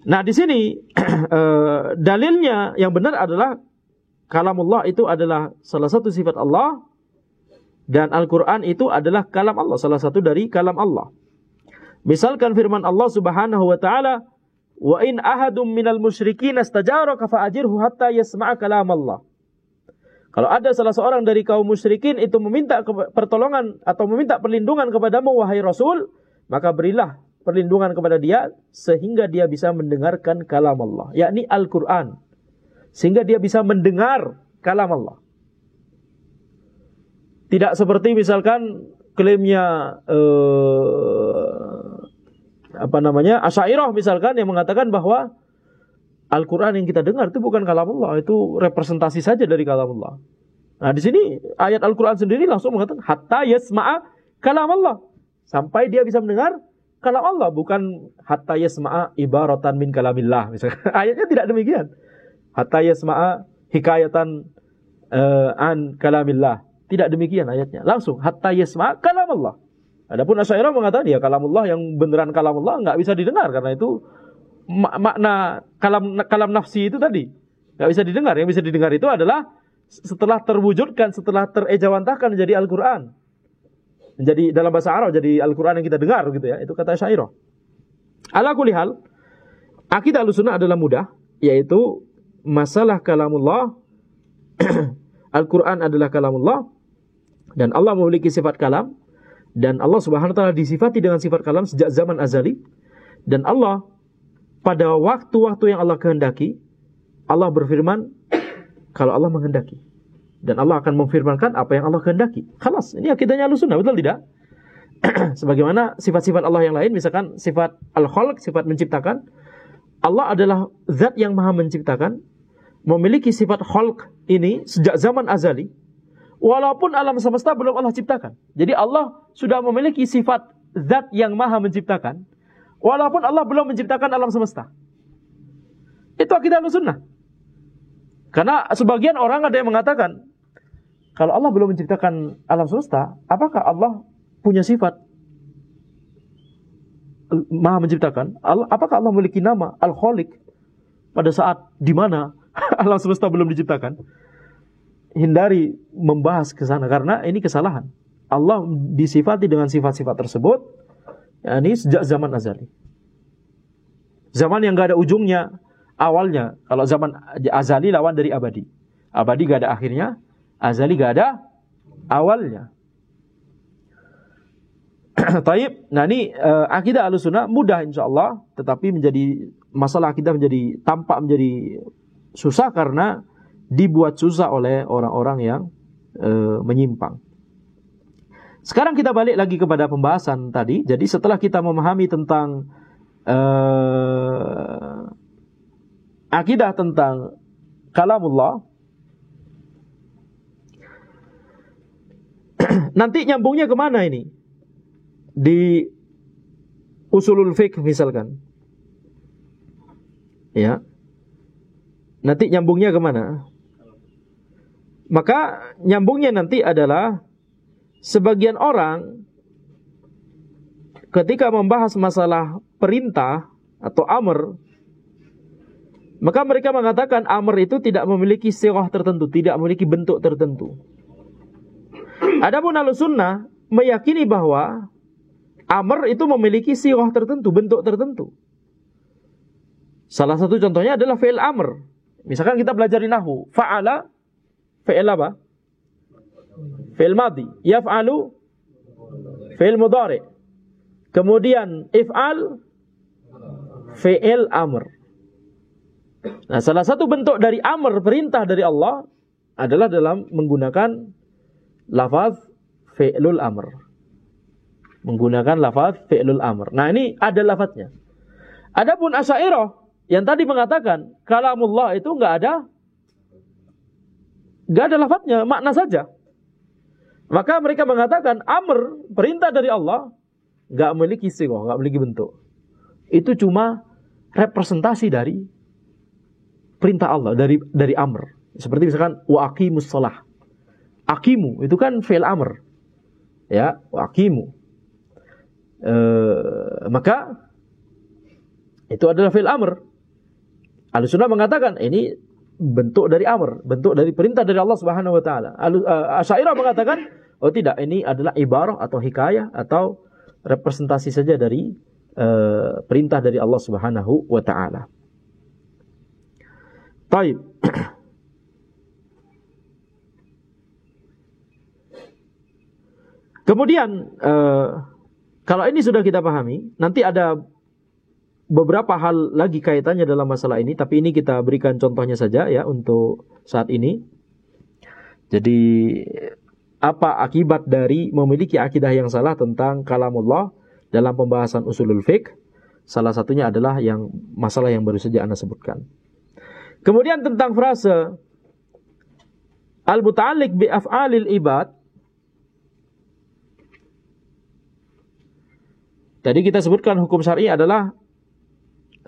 Nah, di sini dalilnya yang benar adalah kalamullah itu adalah salah satu sifat Allah dan Al-Qur'an itu adalah kalam Allah, salah satu dari kalam Allah. Misalkan firman Allah Subhanahu wa ta'ala, "Wa in ahadum minal musyrikin istajaraka fa'ajirhu hatta yasma'a kalam Allah." Kalau ada salah seorang dari kaum musyrikin itu meminta pertolongan atau meminta perlindungan kepadamu wahai Rasul, maka berilah perlindungan kepada dia sehingga dia bisa mendengarkan kalam Allah, yakni Al-Qur'an. Sehingga dia bisa mendengar kalam Allah. Tidak seperti misalkan klaimnya Asy'ariyah misalkan yang mengatakan bahwa Al-Quran yang kita dengar itu bukan kalam Allah, itu representasi saja dari kalam Allah. Nah, di sini ayat Al-Quran sendiri langsung mengatakan hatta yasma'a kalam Allah, sampai dia bisa mendengar kalam Allah, bukan hatta yasma'a ibaratan min kalamillah misalkan. Ayatnya tidak demikian. Hatta yasma'a hikayatan an kalamillah. Tidak demikian ayatnya. Langsung hatta yasma'a kalam Allah. Adapun Asy'ariyah mengatakan ya kalamullah yang beneran kalam Allah enggak bisa didengar karena itu makna kalam nafsi itu tadi nggak bisa didengar. Yang bisa didengar itu adalah setelah terwujudkan, setelah terejawantahkan menjadi Al-Quran, menjadi dalam bahasa Arab jadi Al-Quran yang kita dengar gitu ya. Itu kata Asy'ariyah. Ala kulli hal, akidah Ahlussunnah adalah mudah, yaitu masalah kalamullah. Al-Quran adalah kalamullah dan Allah memiliki sifat kalam, dan Allah Subhanahu wa ta'ala disifati dengan sifat kalam sejak zaman azali. Dan Allah pada waktu-waktu yang Allah kehendaki, Allah berfirman kalau Allah menghendaki. Dan Allah akan memfirmankan apa yang Allah kehendaki. Khalas, ini akidahnya Ahlussunnah, betul tidak? Sebagaimana sifat-sifat Allah yang lain, misalkan sifat al-khalq, sifat menciptakan. Allah adalah zat yang maha menciptakan, memiliki sifat khalq ini sejak zaman azali, walaupun alam semesta belum Allah ciptakan. Jadi Allah sudah memiliki sifat zat yang maha menciptakan, walaupun Allah belum menciptakan alam semesta. Itu akidah Ahlussunnah. Karena sebagian orang ada yang mengatakan, kalau Allah belum menciptakan alam semesta, apakah Allah punya sifat maha menciptakan? Apakah Allah memiliki nama Al-Khaliq pada saat di mana alam semesta belum diciptakan? Hindari membahas ke sana karena ini kesalahan. Allah disifati dengan sifat-sifat tersebut, yakni sejak zaman azali. Zaman yang gak ada ujungnya, awalnya. Kalau zaman azali lawan dari abadi. Abadi gak ada akhirnya, azali gak ada awalnya. Taib. Nah ini akidah Ahlussunnah mudah insyaallah, tetapi menjadi masalah akidah tampak menjadi susah karena dibuat susah oleh orang-orang yang menyimpang. Sekarang kita balik lagi kepada pembahasan tadi. Jadi setelah kita memahami tentang akidah tentang kalamullah, nanti nyambungnya kemana ini? Di usulul fiqh misalkan, ya, nanti nyambungnya kemana? Maka nyambungnya nanti adalah sebagian orang ketika membahas masalah perintah atau amr, maka mereka mengatakan amr itu tidak memiliki sirah tertentu, tidak memiliki bentuk tertentu. Adapun Ahlussunnah meyakini bahwa amr itu memiliki sirah tertentu, bentuk tertentu. Salah satu contohnya adalah fi'il amr. Misalkan kita belajar di nahwu, fa'ala, fi'il apa? Fi'il madhi. Yaf'alu, fi'il mudhari. Kemudian if'al, fi'il amr. Nah, salah satu bentuk dari amr, perintah dari Allah, adalah dalam menggunakan lafaz fi'lul amr. Menggunakan lafaz fi'lul amr. Nah ini ada lafaznya. Adapun Asy'ariyah yang tadi mengatakan kalamullah itu enggak ada lafaznya, makna saja. Maka mereka mengatakan amr, perintah dari Allah, enggak memiliki sirah, enggak memiliki bentuk. Itu cuma representasi dari perintah Allah, dari amr. Seperti misalkan wa aqimus shalah. Aqimu itu kan fi'il amr. Ya, wa aqimu. Maka itu adalah fi'il amr. Ahlussunnah mengatakan ini bentuk dari amr, bentuk dari perintah dari Allah Subhanahu wa taala. Asy'ariyah mengatakan oh tidak, ini adalah ibarah atau hikayah atau representasi saja dari perintah dari Allah Subhanahu wa taala. Baik. Kemudian kalau ini sudah kita pahami, nanti ada beberapa hal lagi kaitannya dalam masalah ini, tapi ini kita berikan contohnya saja ya untuk saat ini. Jadi apa akibat dari memiliki akidah yang salah tentang kalamullah dalam pembahasan usulul fiqh? Salah satunya adalah yang masalah yang baru saja Anda sebutkan. Kemudian tentang frase al-muta'alliq bi af'alil ibad. Tadi kita sebutkan hukum syar'i adalah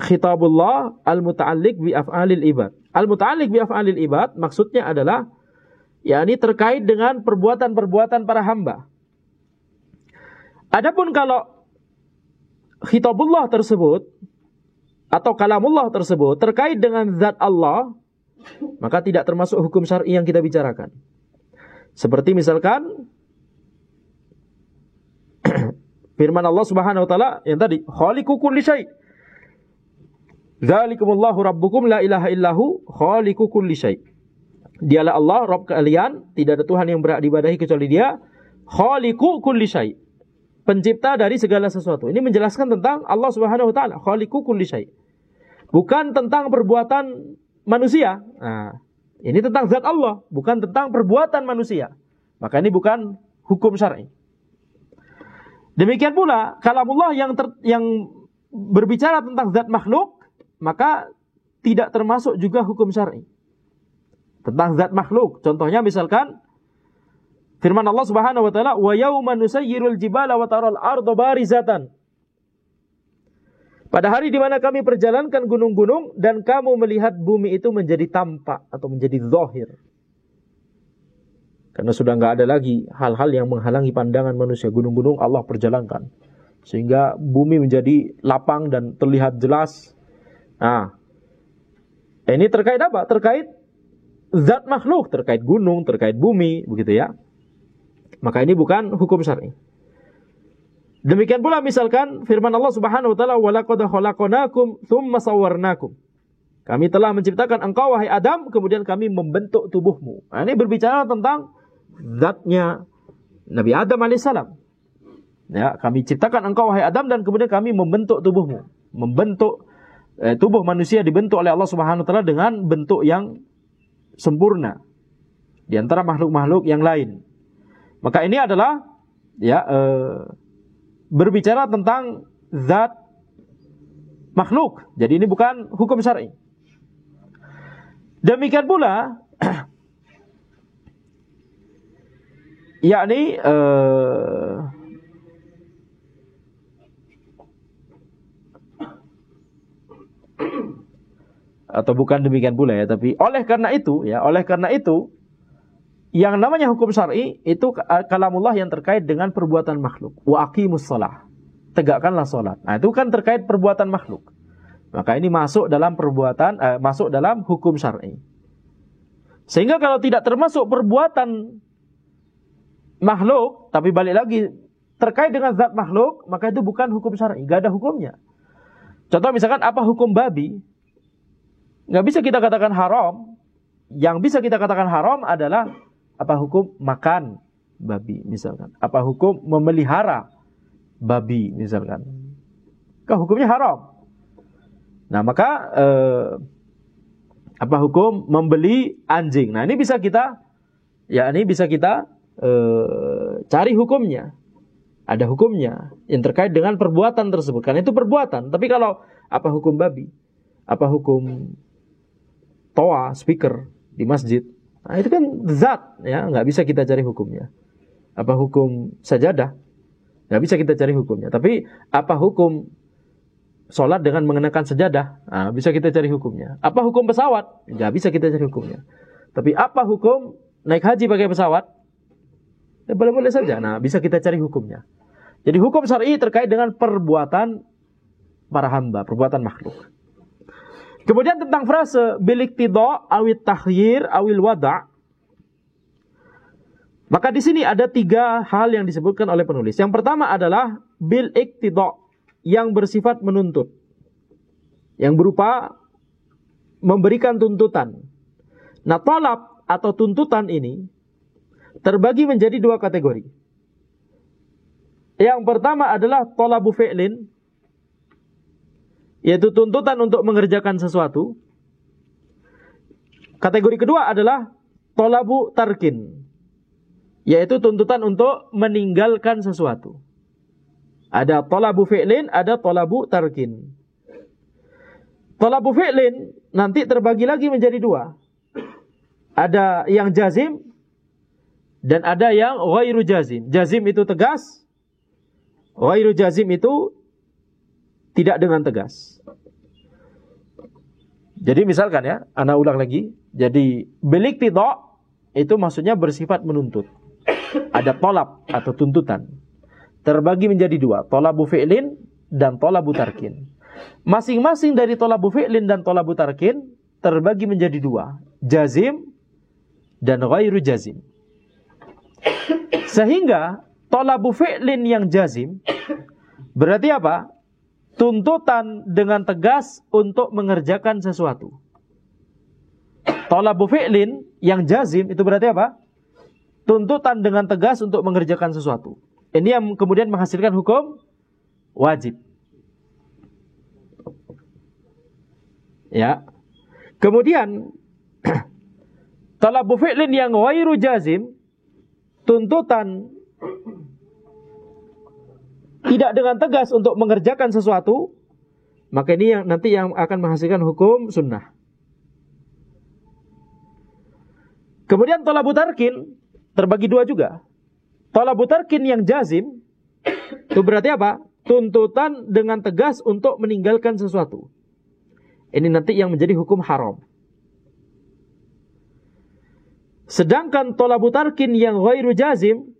khitabullah al-muta'alliq bi af'alil ibad. Al-muta'alliq bi af'alil ibad maksudnya adalah yakni terkait dengan perbuatan-perbuatan para hamba. Adapun kalau khitabullah tersebut atau kalamullah tersebut terkait dengan zat Allah, maka tidak termasuk hukum syar'i yang kita bicarakan. Seperti misalkan firman Allah Subhanahu wa taala yang tadi, khaliqu kulli syai'. Dzalikumullahu rabbukum la ilaha illahu khaliqu kulli syai'. Dialah Allah Rabb kalian, tidak ada Tuhan yang berhak diibadahi kecuali Dia. Khaliqu kulli syai'. Pencipta dari segala sesuatu. Ini menjelaskan tentang Allah Subhanahu wa taala, khaliqu kulli syai'. Bukan tentang perbuatan manusia. Nah, ini tentang zat Allah, bukan tentang perbuatan manusia. Maka ini bukan hukum syar'i. Demikian pula kalamullah yang berbicara tentang zat makhluk, maka tidak termasuk juga hukum syar'i tentang zat makhluk. Contohnya misalkan firman Allah Subhanahu wa taala, "Wa yauma nusayyirul jibala wa taral arda barizatan." Pada hari di mana kami perjalankan gunung-gunung dan kamu melihat bumi itu menjadi tampak atau menjadi zahir. Karena sudah enggak ada lagi hal-hal yang menghalangi pandangan manusia. Gunung-gunung Allah perjalankan sehingga bumi menjadi lapang dan terlihat jelas. Nah, ini terkait apa? Terkait zat makhluk, terkait gunung, terkait bumi, begitu ya. Maka ini bukan hukum syar'i. Demikian pula misalkan firman Allah Subhanahu wa taala, "Wa laqad khalaqnakum tsumma sawwarnakum." Kami telah menciptakan engkau wahai Adam, kemudian kami membentuk tubuhmu. Nah, ini berbicara tentang zatnya Nabi Adam alaihissalam. Ya, kami ciptakan engkau wahai Adam dan kemudian kami membentuk tubuhmu. Membentuk tubuh manusia dibentuk oleh Allah Subhanahu wa taala dengan bentuk yang sempurna di antara makhluk-makhluk yang lain. Maka ini adalah ya berbicara tentang zat makhluk. Jadi ini bukan hukum syar'i. Demikian pula yakni atau bukan demikian pula ya, tapi oleh karena itu yang namanya hukum syar'i itu kalamullah yang terkait dengan perbuatan makhluk. Wa aqimus shalah. Tegakkanlah salat. Nah, itu kan terkait perbuatan makhluk. Maka ini masuk dalam masuk dalam hukum syar'i. Sehingga kalau tidak termasuk perbuatan makhluk, tapi balik lagi terkait dengan zat makhluk, maka itu bukan hukum syar'i, enggak ada hukumnya. Contoh misalkan apa hukum babi? Enggak bisa kita katakan haram. Yang bisa kita katakan haram adalah apa hukum makan babi misalkan. Apa hukum memelihara babi misalkan. Hukumnya haram. Nah, maka apa hukum membeli anjing? Nah, ini bisa kita cari hukumnya. Ada hukumnya yang terkait dengan perbuatan tersebut. Karena itu perbuatan. Tapi kalau apa hukum babi? Apa hukum toa, speaker di masjid? Nah, itu kan zat, ya, nggak bisa kita cari hukumnya. Apa hukum sajadah? Nggak bisa kita cari hukumnya. Tapi apa hukum sholat dengan mengenakan sajadah? Nah, bisa kita cari hukumnya. Apa hukum pesawat? Nggak bisa kita cari hukumnya. Tapi apa hukum naik haji pakai pesawat? Ya, boleh-boleh saja. Nah, bisa kita cari hukumnya. Jadi hukum syar'i terkait dengan perbuatan para hamba, perbuatan makhluk. Kemudian tentang frase bil iqtida awit takhyir awil wada'. Maka di sini ada 3 hal yang disebutkan oleh penulis. Yang pertama adalah bil iqtida yang bersifat menuntut. Yang berupa memberikan tuntutan. Nah, talab atau tuntutan ini terbagi menjadi 2 kategori. Yang pertama adalah talabu fi'lin, yaitu tuntutan untuk mengerjakan sesuatu. Kategori kedua adalah talabu tarkin, yaitu tuntutan untuk meninggalkan sesuatu. Ada talabu fi'lin, ada talabu tarkin. Talabu fi'lin nanti terbagi lagi menjadi 2. Ada yang jazim dan ada yang ghairu jazim. Jazim itu tegas, ghairu jazim itu tidak dengan tegas. Jadi misalkan ya, ana ulang lagi. Jadi bil iqtida itu maksudnya bersifat menuntut. Ada talab atau tuntutan. Terbagi menjadi 2, talabu fi'lin dan talabu tarkin. Masing-masing dari talabu fi'lin dan talabu tarkin terbagi menjadi 2, jazim dan ghairu jazim. Sehingga talabu fi'lin yang jazim berarti apa? Tuntutan dengan tegas untuk mengerjakan sesuatu. Talabu fi'lin yang jazim itu berarti apa? Tuntutan dengan tegas untuk mengerjakan sesuatu. Ini yang kemudian menghasilkan hukum wajib. Ya. Kemudian talabu fi'lin yang ghairu jazim, tuntutan tidak dengan tegas untuk mengerjakan sesuatu, maka ini yang nanti yang akan menghasilkan hukum sunnah. Kemudian talabu tarkin terbagi dua juga. Talabu tarkin yang jazim itu berarti apa? Tuntutan dengan tegas untuk meninggalkan sesuatu. Ini nanti yang menjadi hukum haram. Sedangkan talabu tarkin yang ghairu jazim,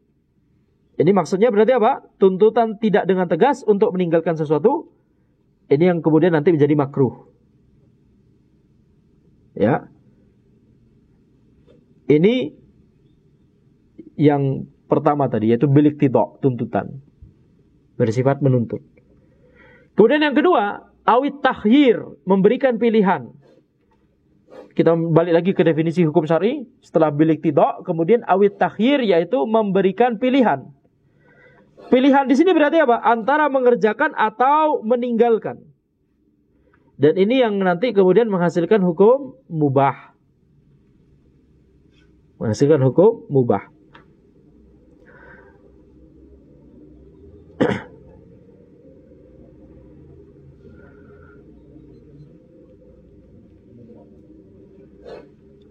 ini maksudnya berarti apa? Tuntutan tidak dengan tegas untuk meninggalkan sesuatu. Ini yang kemudian nanti menjadi makruh. Ya. Ini yang pertama tadi, yaitu bil iqtida', tuntutan. Bersifat menuntut. Kemudian yang kedua, awit takhyir, memberikan pilihan. Kita balik lagi ke definisi hukum syar'i. Setelah bil iqtida', kemudian awit takhyir, yaitu memberikan pilihan. Pilihan di sini berarti apa? Antara mengerjakan atau meninggalkan. Dan ini yang nanti kemudian menghasilkan hukum mubah. Menghasilkan hukum mubah.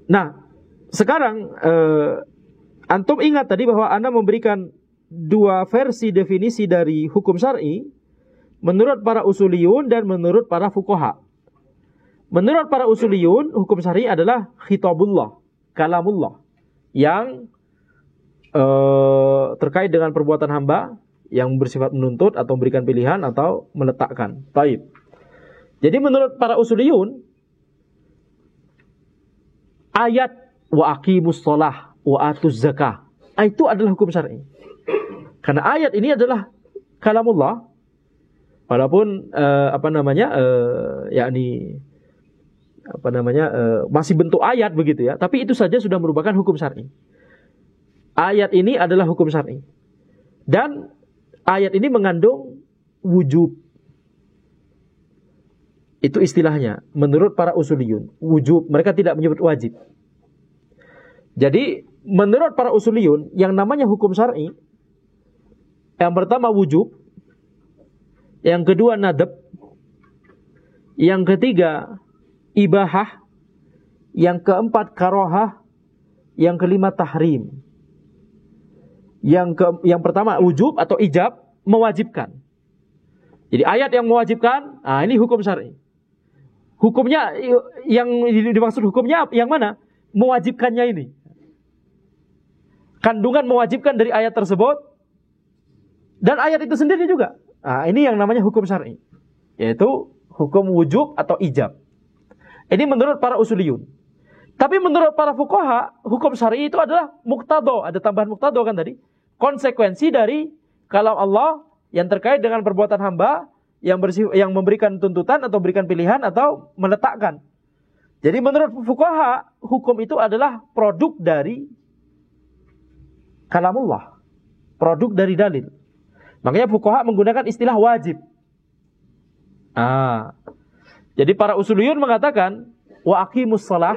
Nah, sekarang antum ingat tadi bahwa Anda memberikan dua versi definisi dari hukum syar'i menurut para usuliyun dan menurut para fuqaha. Menurut para usuliyun, hukum syar'i adalah khitabullah, kalamullah, yang terkait dengan perbuatan hamba yang bersifat menuntut atau memberikan pilihan atau meletakkan. Taib. Jadi menurut para usuliyun, ayat wa aqimus shalah wa atuz zakah itu adalah hukum syar'i. Karena ayat ini adalah kalamullah, walaupun masih bentuk ayat begitu ya, tapi itu saja sudah merupakan hukum syar'i. Ayat ini adalah hukum syar'i. Dan ayat ini mengandung wujub. Itu istilahnya menurut para usuliyun, wujub. Mereka tidak menyebut wajib. Jadi menurut para usuliyun, yang namanya hukum syar'i, yang pertama wujub, yang kedua nadab, yang ketiga ibahah, yang keempat karohah, yang kelima tahrim. Yang pertama wujub atau ijab, mewajibkan. Jadi ayat yang mewajibkan, ini hukum syar'i. Hukumnya yang dimaksud hukumnya yang mana? Mewajibkannya ini. Kandungan mewajibkan dari ayat tersebut dan ayat itu sendiri juga. Ini yang namanya hukum syar'i, yaitu hukum wujub atau ijab. Ini menurut para usuliyun. Tapi menurut para fuqaha, hukum syar'i itu adalah muqtado. Ada tambahan muqtado kan tadi. Konsekuensi dari kalam Allah yang terkait dengan perbuatan hamba yang memberikan tuntutan atau berikan pilihan atau meletakkan. Jadi menurut fuqaha, hukum itu adalah produk dari kalamullah, produk dari dalil. Makanya fuqaha menggunakan istilah wajib. Jadi para usuliyun mengatakan wa aqimus shalah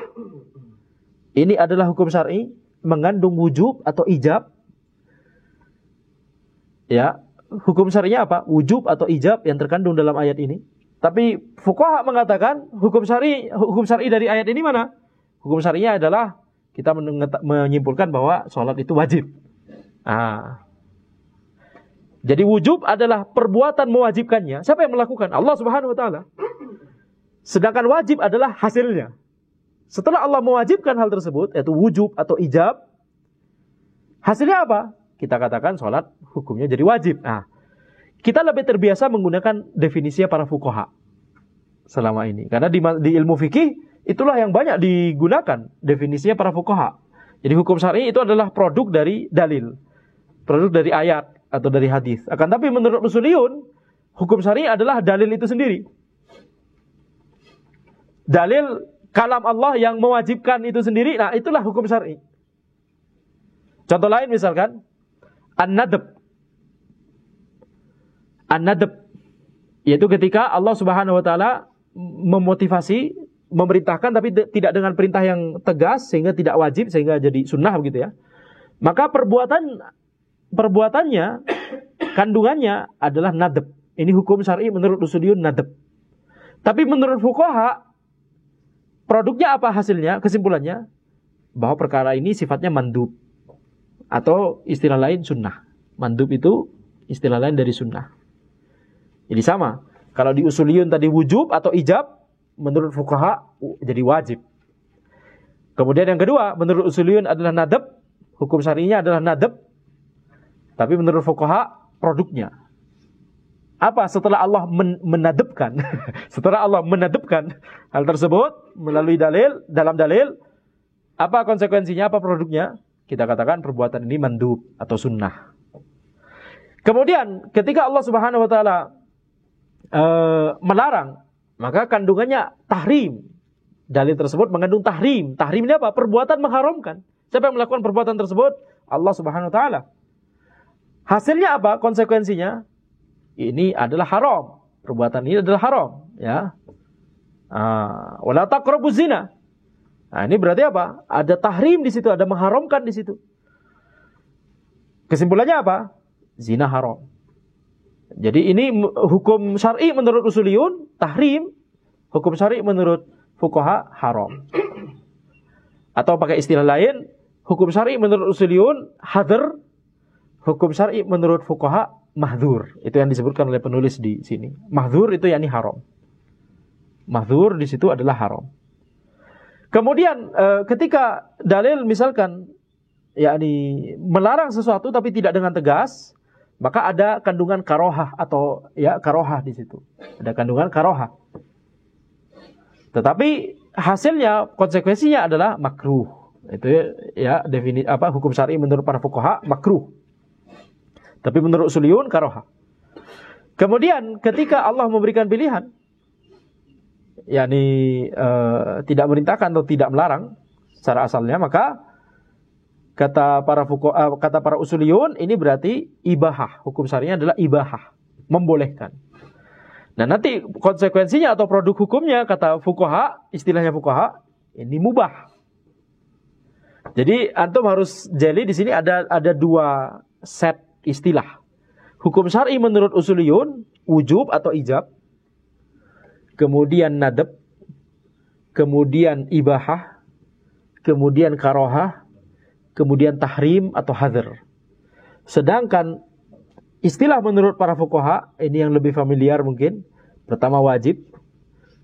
ini adalah hukum syar'i, mengandung wujub atau ijab. Ya, hukum syar'inya apa? Wujub atau ijab yang terkandung dalam ayat ini. Tapi fuqaha mengatakan hukum syar'i dari ayat ini mana? Hukum syar'inya adalah kita menyimpulkan bahwa sholat itu wajib. Jadi wujub adalah perbuatan mewajibkannya. Siapa yang melakukan? Allah Subhanahu wa taala. Sedangkan wajib adalah hasilnya. Setelah Allah mewajibkan hal tersebut, yaitu wujub atau ijab, hasilnya apa? Kita katakan sholat hukumnya jadi wajib. Kita lebih terbiasa menggunakan definisinya para fuqaha selama ini. Karena di ilmu fikih, itulah yang banyak digunakan definisinya para fuqaha. Jadi hukum syar'i itu adalah produk dari dalil, produk dari ayat atau dari hadis. Akan tapi menurut usuliyun, hukum syar'i adalah dalil itu sendiri. Dalil kalam Allah yang mewajibkan itu sendiri, itulah hukum syar'i. Contoh lain misalkan An-nadab, yaitu ketika Allah Subhanahu wa taala memotivasi, memerintahkan tapi tidak dengan perintah yang tegas sehingga tidak wajib, sehingga jadi sunnah begitu ya. Maka perbuatannya kandungannya adalah nadab. Ini hukum syar'i menurut usuliyun nadab. Tapi menurut fuqaha, produknya apa hasilnya? Kesimpulannya bahwa perkara ini sifatnya mandub atau istilah lain sunnah. Mandub itu istilah lain dari sunnah. Jadi sama. Kalau di usuliyun tadi wujub atau ijab, menurut fuqaha jadi wajib. Kemudian yang kedua, menurut usuliyun adalah nadab, hukum syar'inya adalah nadab. Tapi menurut fuqaha produknya apa? Setelah Allah menadabkan setelah Allah menadabkan hal tersebut melalui dalil, dalam dalil, apa konsekuensinya, apa produknya? Kita katakan perbuatan ini mandub atau sunnah. Kemudian ketika Allah Subhanahu wa taala melarang, maka kandungannya tahrim. Dalil tersebut mengandung tahrim. Tahrim ini apa? Perbuatan mengharamkan. Siapa yang melakukan perbuatan tersebut? Allah Subhanahu wa taala. Hasilnya apa? Konsekuensinya ini adalah haram. Perbuatan ini adalah haram, ya. Wala taqrabuz zina. Nah, ini berarti apa? Ada tahrim di situ, ada mengharamkan di situ. Kesimpulannya apa? Zina haram. Jadi ini hukum syar'i menurut usuliyun tahrim, hukum syar'i menurut fuqaha haram. Atau pakai istilah lain, hukum syar'i menurut usuliyun hadr, hukum syar'i menurut fuqaha mahdzur. Itu yang disebutkan oleh penulis di sini. Mahdzur itu yakni haram. Mahdzur di situ adalah haram. Kemudian ketika dalil misalkan yakni melarang sesuatu tapi tidak dengan tegas, maka ada kandungan karohah atau ya karohah di situ. Ada kandungan karohah. Tetapi hasilnya, konsekuensinya adalah makruh. Itu ya definisi apa hukum syar'i menurut para fuqaha makruh. Tapi menurut usuliyun karohah. Kemudian ketika Allah memberikan pilihan, yakni tidak merintahkan atau tidak melarang secara asalnya, maka kata para usuliyun ini berarti ibahah. Hukum syar'inya adalah ibahah, membolehkan. Nah, nanti konsekuensinya atau produk hukumnya kata fuqaha, istilahnya fuqaha, ini mubah. Jadi antum harus jeli di sini ada dua set istilah. Hukum syar'i menurut usuliyun wujub atau ijab, kemudian nadab, kemudian ibahah, kemudian karohah, kemudian tahrim atau hadr. Sedangkan istilah menurut para fuqaha, ini yang lebih familiar mungkin. Pertama wajib,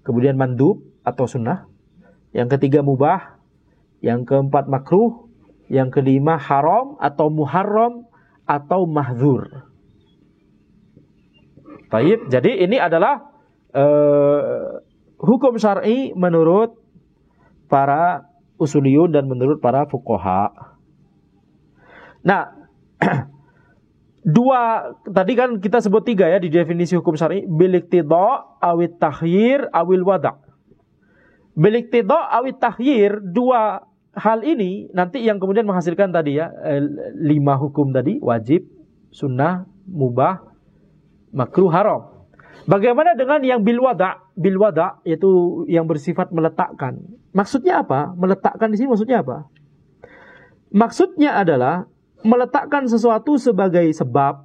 kemudian mandub atau sunnah, yang ketiga mubah, yang keempat makruh, yang kelima haram atau muharram atau mahdzur. Baik, jadi ini adalah hukum syar'i menurut para usuliyun dan menurut para fuqaha. Nah, dua tadi kan kita sebut tiga ya di definisi hukum syar'i, bil iqtida' awit tahyir awil wada'. Bil iqtida' awit tahyir, dua hal ini nanti yang kemudian menghasilkan tadi ya 5 hukum tadi, wajib, sunnah, mubah, makruh, haram. Bagaimana dengan yang bil wada'? Bil wada' yaitu yang bersifat meletakkan. Maksudnya apa? Meletakkan di sini maksudnya apa? Maksudnya adalah meletakkan sesuatu sebagai sebab,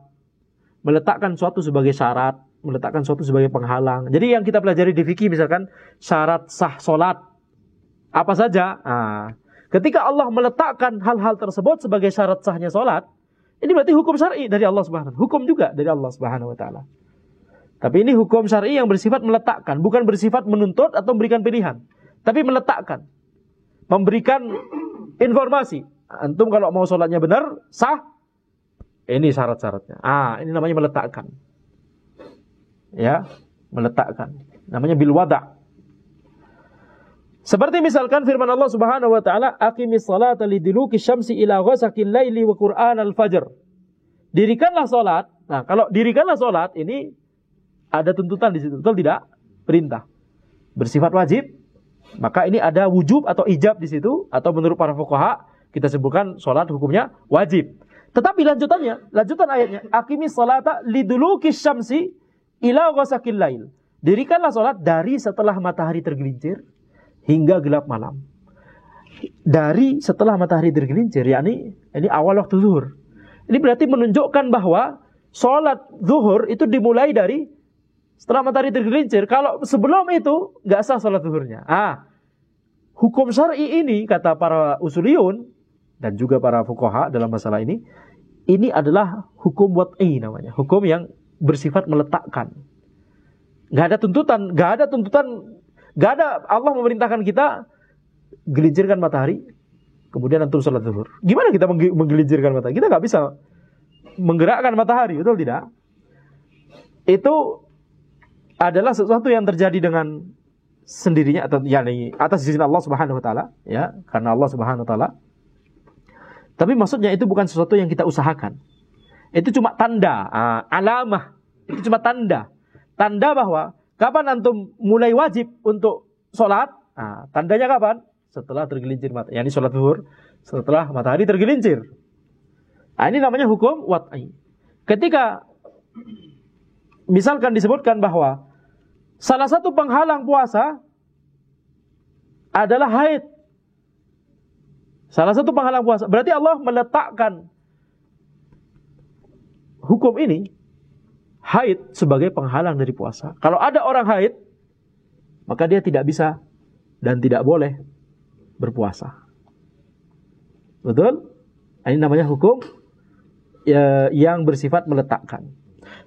meletakkan sesuatu sebagai syarat, meletakkan sesuatu sebagai penghalang. Jadi yang kita pelajari di fikih misalkan syarat sah solat apa saja. Nah, ketika Allah meletakkan hal-hal tersebut sebagai syarat sahnya solat, ini berarti hukum syar'i dari Allah Subhanahu. Hukum juga dari Allah Subhanahu wa taala. Tapi ini hukum syar'i yang bersifat meletakkan, bukan bersifat menuntut atau memberikan pilihan, tapi meletakkan, memberikan informasi. Antum kalau mau sholatnya benar, sah, ini syarat-syaratnya. Ini namanya meletakkan. Ya, meletakkan. Namanya bil wada'. Seperti misalkan firman Allah Subhanahu wa taala, "Aqimis sholata liduluki syamsi ila ghasaqil laili wa qur'anal fajr." Dirikanlah salat. Nah, kalau dirikanlah salat ini ada tuntutan di situ, betul tidak? Perintah. Bersifat wajib. Maka ini ada wujub atau ijab di situ, atau menurut para fuqaha kita sebutkan salat hukumnya wajib. Tetapi lanjutan ayatnya, aqimis salata liduluki syamsi ila ghasaqil lail. Dirikanlah salat dari setelah matahari tergelincir hingga gelap malam. Dari setelah matahari tergelincir, yakni ini awal waktu zuhur. Ini berarti menunjukkan bahwa sholat zuhur itu dimulai dari setelah matahari tergelincir. Kalau sebelum itu nggak sah sholat zuhurnya. Hukum syar'i ini kata para usuliyun dan juga para fuqaha dalam masalah ini adalah hukum wad'i namanya, hukum yang bersifat meletakkan. Nggak ada Allah memerintahkan kita gelincirkan matahari, kemudian antum sholat zuhur. Gimana kita menggelincirkan matahari? Kita nggak bisa menggerakkan matahari, betul tidak? Itu adalah sesuatu yang terjadi dengan sendirinya atau yakni atas izin Allah Subhanahu wa taala, ya, karena Allah Subhanahu wa taala. Tapi maksudnya itu bukan sesuatu yang kita usahakan. Itu cuma tanda, alamah. Itu cuma tanda. Tanda bahwa kapan antum mulai wajib untuk sholat, tandanya kapan? Setelah tergelincir matahari. Yani sholat zuhur setelah matahari tergelincir. Ini namanya hukum wad'i. Ketika misalkan disebutkan bahwa salah satu penghalang puasa adalah haid. Salah satu penghalang puasa. Berarti Allah meletakkan hukum ini, haid, sebagai penghalang dari puasa. Kalau ada orang haid, maka dia tidak bisa dan tidak boleh berpuasa. Betul? Ini namanya hukum yang bersifat meletakkan.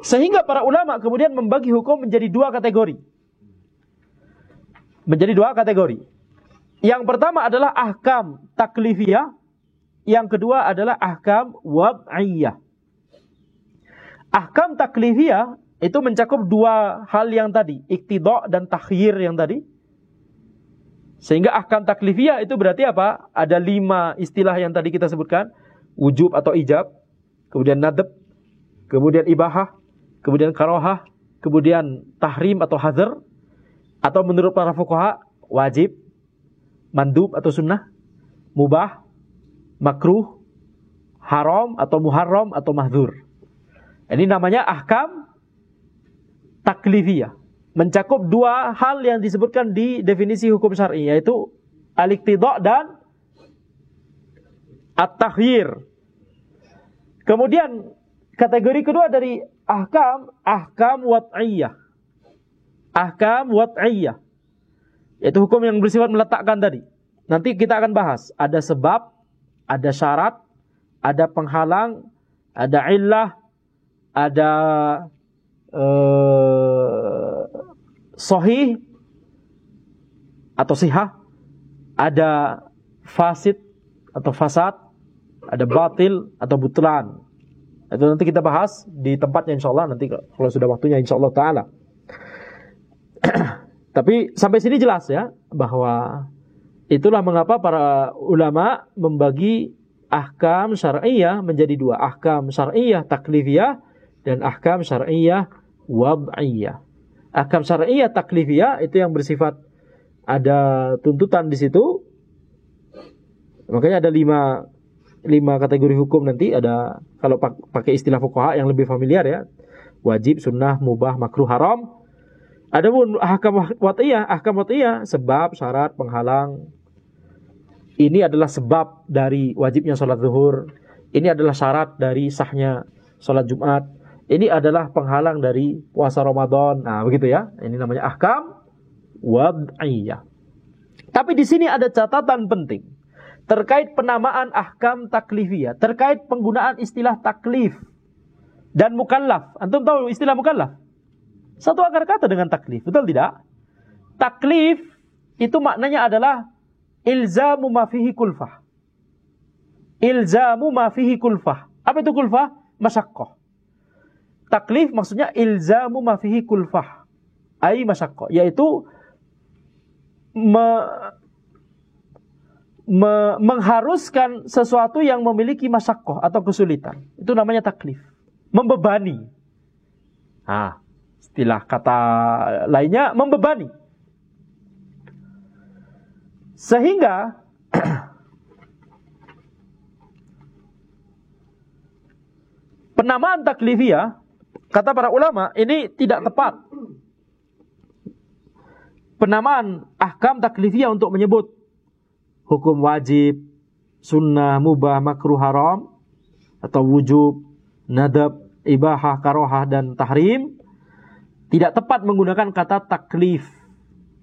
Sehingga para ulama kemudian membagi hukum menjadi dua kategori. Yang pertama adalah ahkam taklifiyah, yang kedua adalah ahkam wad'iyah. Ahkam taklifiyah itu mencakup dua hal yang tadi, iktidha' dan takhyir yang tadi. Sehingga ahkam taklifiyah itu berarti apa? Ada 5 istilah yang tadi kita sebutkan, wujub atau ijab, kemudian nadab, kemudian ibahah, kemudian karohah, kemudian tahrim atau hazar, atau menurut para fuqaha wajib, mandub atau sunnah, mubah, makruh, haram atau muharram atau mahdzur. Ini namanya ahkam taklifiyah. Mencakup dua hal yang disebutkan di definisi hukum syar'i, yaitu al-iqtida' dan at-takhyir. Kemudian kategori kedua dari ahkam wad'iyah. Ahkam wad'iyah, yaitu hukum yang bersifat meletakkan tadi. Nanti kita akan bahas. Ada sebab, ada syarat, ada penghalang, ada illah, ada sahih atau sihah, ada fasid atau fasad, ada batil atau butlan. Itu nanti kita bahas di tempatnya insyaallah, nanti kalau sudah waktunya insyaallah ta'ala. Tapi sampai sini jelas ya, bahwa itulah mengapa para ulama membagi ahkam syar'iyah menjadi dua. Ahkam syar'iyah taklifiyah dan ahkam syar'iyah wad'iyah. Ahkam syar'iyah taklifiyah itu yang bersifat ada tuntutan di situ. Makanya ada 5 kategori hukum nanti. Ada, kalau pakai istilah fuqaha yang lebih familiar ya, wajib, sunnah, mubah, makruh, haram. Ada pun ahkam wad'iyah, sebab, syarat, penghalang. Ini adalah sebab dari wajibnya sholat zuhur. Ini adalah syarat dari sahnya sholat Jumat. Ini adalah penghalang dari puasa Ramadan. Nah, begitu ya. Ini namanya ahkam wad'iyah. Tapi di sini ada catatan penting terkait penamaan ahkam taklifiyah, terkait penggunaan istilah taklif dan mukallaf. Antum tahu istilah mukallaf? Satu akar kata dengan taklif, betul tidak? Taklif itu maknanya adalah ilzamu ma fihi kulfah. Ilzamu ma fihi kulfah. Apa itu kulfah? Masyaqqah. Taklif maksudnya ilzamu ma fihi kulfah, ai masyaqqah, yaitu mengharuskan sesuatu yang memiliki masyaqqah atau kesulitan. Itu namanya taklif. Membebani. Istilah kata lainnya membebani. Sehingga penamaan taklifiyah, kata para ulama, ini tidak tepat. Penamaan ahkam taklifiyah untuk menyebut hukum wajib, sunnah, mubah, makruh, haram, atau wujub, nadab, ibahah, karohah, dan tahrim, tidak tepat menggunakan kata taklif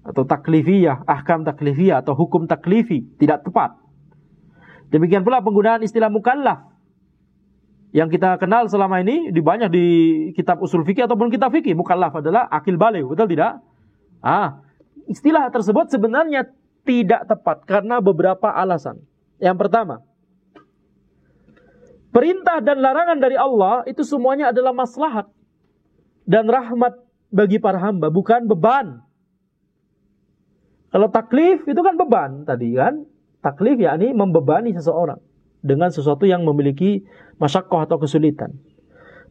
atau taklifiyah, ahkam taklifiyah atau hukum taklifi, tidak tepat. Demikian pula penggunaan istilah mukallaf yang kita kenal selama ini banyak di kitab usul fikih ataupun kitab fikih. Mukallaf adalah akil baligh, betul tidak? Istilah tersebut sebenarnya tidak tepat karena beberapa alasan. Yang pertama, perintah dan larangan dari Allah itu semuanya adalah maslahat dan rahmat bagi para hamba, bukan beban. Kalau taklif itu kan beban tadi kan. Taklif yakni membebani seseorang dengan sesuatu yang memiliki masyaqqah atau kesulitan.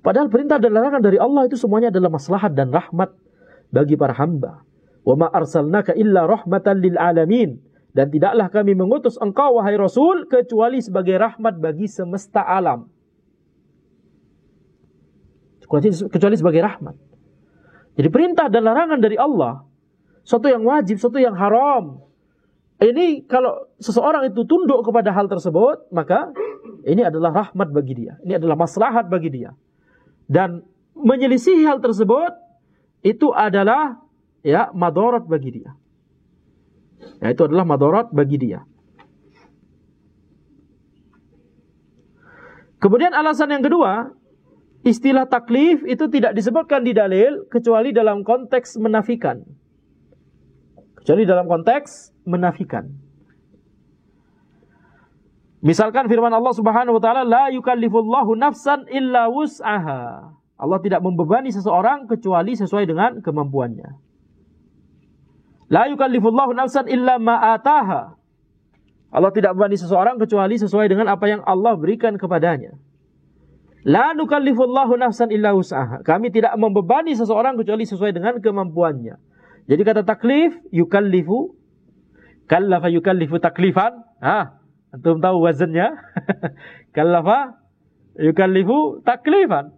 Padahal perintah dan larangan dari Allah itu semuanya adalah maslahat dan rahmat bagi para hamba. Wa ma arsalnaka illa rahmatan lil alamin. Dan tidaklah kami mengutus engkau wahai Rasul kecuali sebagai rahmat bagi semesta alam. Kecuali sebagai rahmat. Jadi perintah dan larangan dari Allah, suatu yang wajib, suatu yang haram. Ini kalau seseorang itu tunduk kepada hal tersebut, maka ini adalah rahmat bagi dia. Ini adalah maslahat bagi dia. Dan menyelisihi hal tersebut itu adalah madarat bagi dia. Itu adalah madarat bagi dia. Kemudian alasan yang kedua, istilah taklif itu tidak disebutkan di dalil kecuali dalam konteks menafikan. Kecuali dalam konteks menafikan. Misalkan firman Allah Subhanahu wa taala, la yukallifullahu nafsan illa wus'aha. Allah tidak membebani seseorang kecuali sesuai dengan kemampuannya. La yukallifullahu nafsan illa ma ataha. Allah tidak membebani seseorang kecuali sesuai dengan apa yang Allah berikan kepadanya. La nukallifullahu nafsan illa wus'aha. Kami tidak membebani seseorang kecuali sesuai dengan kemampuannya. Jadi kata taklif, yukallifu, kallafa yukallifu taklifan. Antum tahu wazannya? Kallafa yukallifu taklifan.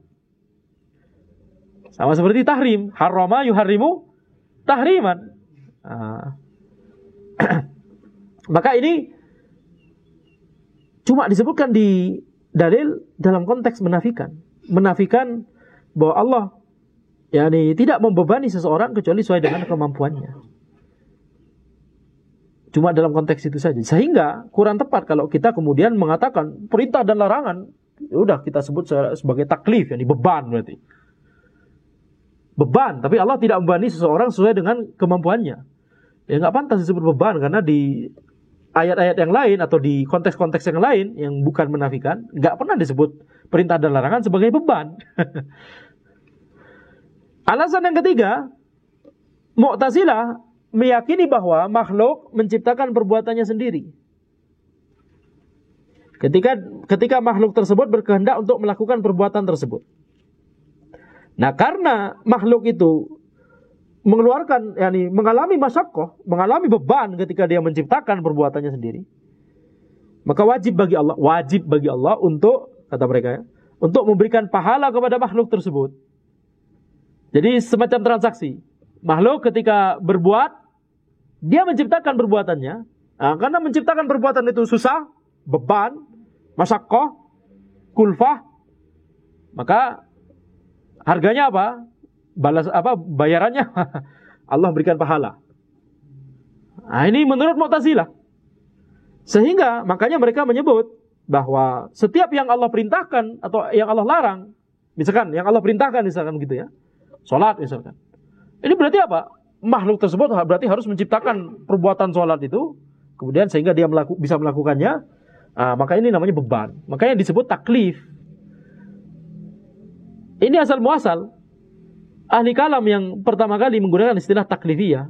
Sama seperti tahrim, harrama yuharrimu tahriman. Maka ini cuma disebutkan di dalil dalam konteks menafikan. Menafikan bahwa Allah tidak membebani seseorang kecuali sesuai dengan kemampuannya. Cuma dalam konteks itu saja. Sehingga kurang tepat kalau kita kemudian mengatakan perintah dan larangan, udah kita sebut sebagai taklif, beban berarti. Beban, tapi Allah tidak membebani seseorang sesuai dengan kemampuannya. Nggak pantas disebut beban karena di ayat-ayat yang lain atau di konteks-konteks yang lain yang bukan menafikan, nggak pernah disebut perintah dan larangan sebagai beban. Alasan yang ketiga, Mu'tazilah meyakini bahwa makhluk menciptakan perbuatannya sendiri. Ketika makhluk tersebut berkehendak untuk melakukan perbuatan tersebut. Nah, karena makhluk itu mengalami masyaqqah, mengalami beban ketika dia menciptakan perbuatannya sendiri, maka wajib bagi Allah untuk, kata mereka, untuk memberikan pahala kepada makhluk tersebut. Jadi semacam transaksi. Makhluk ketika berbuat, dia menciptakan perbuatannya. Karena menciptakan perbuatan itu susah, beban, masyaqqah, kulfah, maka harganya apa? Bayarannya Allah berikan pahala. Ini menurut Mu'tazilah. Sehingga makanya mereka menyebut bahwa setiap yang Allah perintahkan atau yang Allah larang, misalkan yang Allah perintahkan misalkan gitu ya, sholat misalkan. Ini berarti apa? Makhluk tersebut berarti harus menciptakan perbuatan sholat itu, kemudian sehingga dia bisa melakukannya. Maka ini namanya beban. Makanya disebut taklif. Ini asal muasal. Ahli kalam yang pertama kali menggunakan istilah taklifiyah.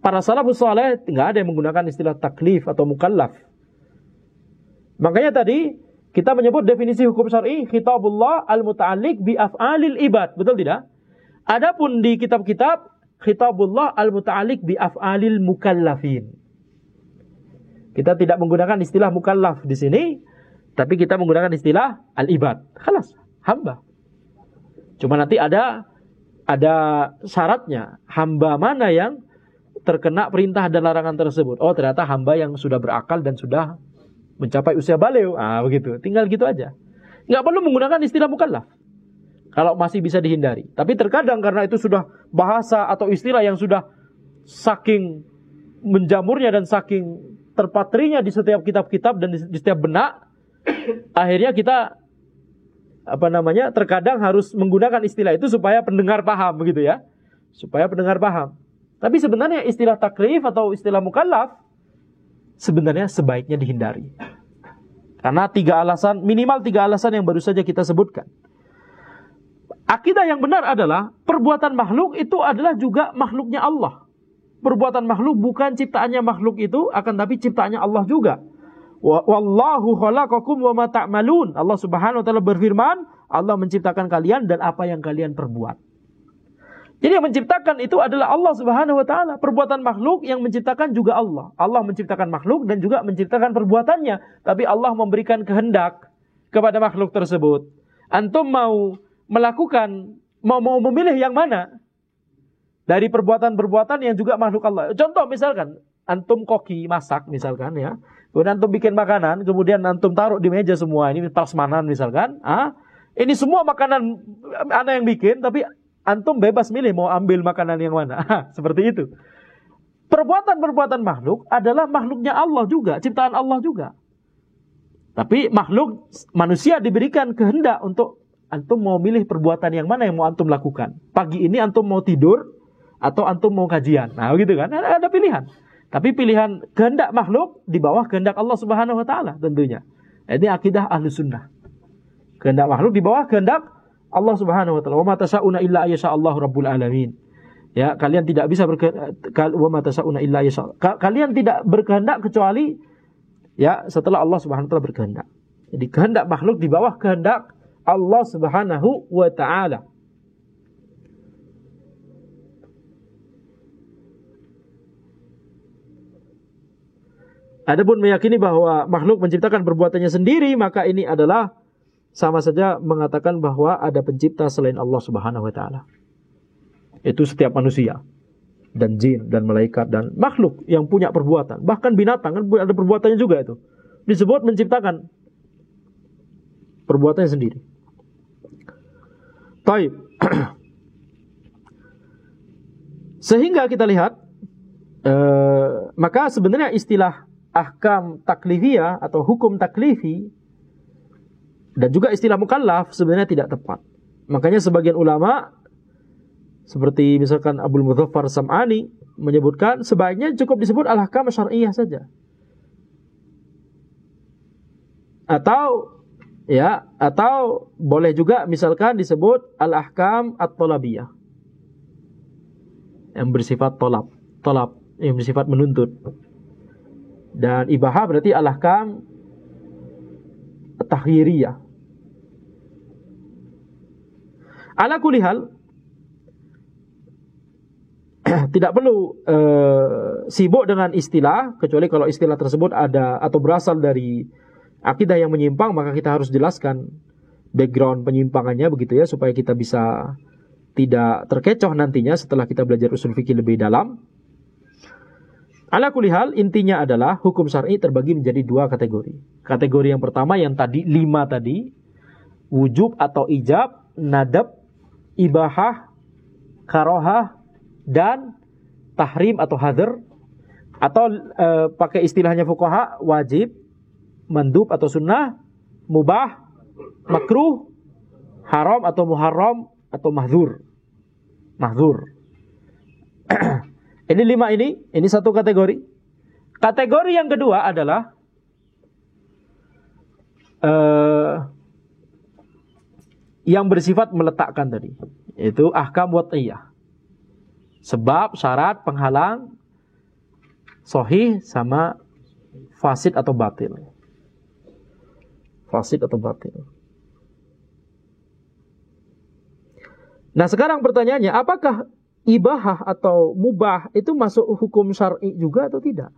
Para salafus saleh nggak ada yang menggunakan istilah taklif atau mukallaf. Makanya tadi kita menyebut definisi hukum syar'i khitabullah al-muta'alliq bi af'alil ibad, betul tidak? Adapun di kitab-kitab khitabullah al-muta'alliq bi af'alil mukallafin. Kita tidak menggunakan istilah mukallaf di sini, tapi kita menggunakan istilah al-ibad. Khalas, hamba. Cuma nanti ada syaratnya, hamba mana yang terkena perintah dan larangan tersebut. Oh, ternyata hamba yang sudah berakal dan sudah mencapai usia baligh. Begitu. Tinggal gitu aja. Nggak perlu menggunakan istilah mukallaf. Kalau masih bisa dihindari. Tapi terkadang karena itu sudah bahasa atau istilah yang sudah saking menjamurnya dan saking terpatrinya di setiap kitab-kitab dan di setiap benak, akhirnya kita terkadang harus menggunakan istilah itu supaya pendengar paham begitu ya. Supaya pendengar paham. Tapi sebenarnya istilah taklif atau istilah mukallaf sebenarnya sebaiknya dihindari. Karena minimal tiga alasan yang baru saja kita sebutkan. Akidah yang benar adalah perbuatan makhluk itu adalah juga makhluknya Allah. Perbuatan makhluk bukan ciptaannya makhluk itu, akan tapi ciptaannya Allah juga. Wallahu khalaqakum wa ma ta'malun. Allah Subhanahu wa taala berfirman, Allah menciptakan kalian dan apa yang kalian perbuat. Jadi yang menciptakan itu adalah Allah Subhanahu wa taala. Perbuatan makhluk yang menciptakan juga Allah. Allah menciptakan makhluk dan juga menciptakan perbuatannya, tapi Allah memberikan kehendak kepada makhluk tersebut. Antum mau memilih yang mana dari perbuatan-perbuatan yang juga makhluk Allah. Contoh misalkan antum koki masak misalkan ya, kemudian antum bikin makanan, kemudian antum taruh di meja semua, ini prasmanan misalkan, ini semua makanan ana yang bikin, tapi antum bebas milih mau ambil makanan yang mana. Seperti itu. Perbuatan-perbuatan makhluk adalah makhluknya Allah juga, ciptaan Allah juga. Tapi makhluk manusia diberikan kehendak untuk antum mau milih perbuatan yang mana yang mau antum lakukan. Pagi ini antum mau tidur atau antum mau kajian. Nah, gitu kan? Ada pilihan. Tapi pilihan kehendak makhluk di bawah kehendak Allah Subhanahu wa taala tentunya. Ini akidah Ahlus Sunnah. Kehendak makhluk di bawah kehendak Allah Subhanahu wa taala. Wa ma tasyauna illa ayyashallahu rabbul alamin. Ya, kalian tidak bisa wa ma tasyauna illa kalian tidak berkehendak kecuali ya setelah Allah Subhanahu wa taala berkehendak. Jadi kehendak makhluk di bawah kehendak Allah Subhanahu wa ta'ala. Adapun meyakini bahwa makhluk menciptakan perbuatannya sendiri, maka ini adalah sama saja mengatakan bahwa ada pencipta selain Allah Subhanahu wa ta'ala. Itu setiap manusia dan jin dan malaikat dan makhluk yang punya perbuatan. Bahkan binatang kan ada perbuatannya juga itu. Disebut menciptakan perbuatannya sendiri. Baik. Sehingga kita lihat maka sebenarnya istilah ahkam taklifiyah atau hukum taklifi dan juga istilah mukallaf sebenarnya tidak tepat. Makanya sebagian ulama seperti misalkan Abdul Mudzaffar Sam'ani menyebutkan sebaiknya cukup disebut al-ahkam syar'iyyah saja. Atau boleh juga misalkan disebut al-ahkam at-talabiyah yang bersifat talab yang bersifat menuntut. Dan ibahah berarti al-ahkam at-takhiriyah. Ala kulli hal tidak perlu sibuk dengan istilah, kecuali kalau istilah tersebut ada atau berasal dari akidah yang menyimpang, maka kita harus jelaskan background penyimpangannya begitu ya, supaya kita bisa tidak terkecoh nantinya setelah kita belajar usul fikih lebih dalam. Ala kulli hal, intinya adalah hukum syar'i terbagi menjadi dua kategori. Kategori yang pertama yang tadi 5 tadi, wujub atau ijab, nadab, ibahah, karohah, dan tahrim atau hadr, atau pakai istilahnya fuqaha, wajib, mandub atau sunnah, mubah, makruh, haram atau muharram, atau mahdzur. Ini 5 ini satu kategori. Kategori yang kedua adalah yang bersifat meletakkan tadi, yaitu ahkam wad'iyah. Sebab, syarat, penghalang, sahih sama fasid atau batil. Nah, sekarang pertanyaannya, apakah ibahah atau mubah itu masuk hukum syar'i juga atau tidak?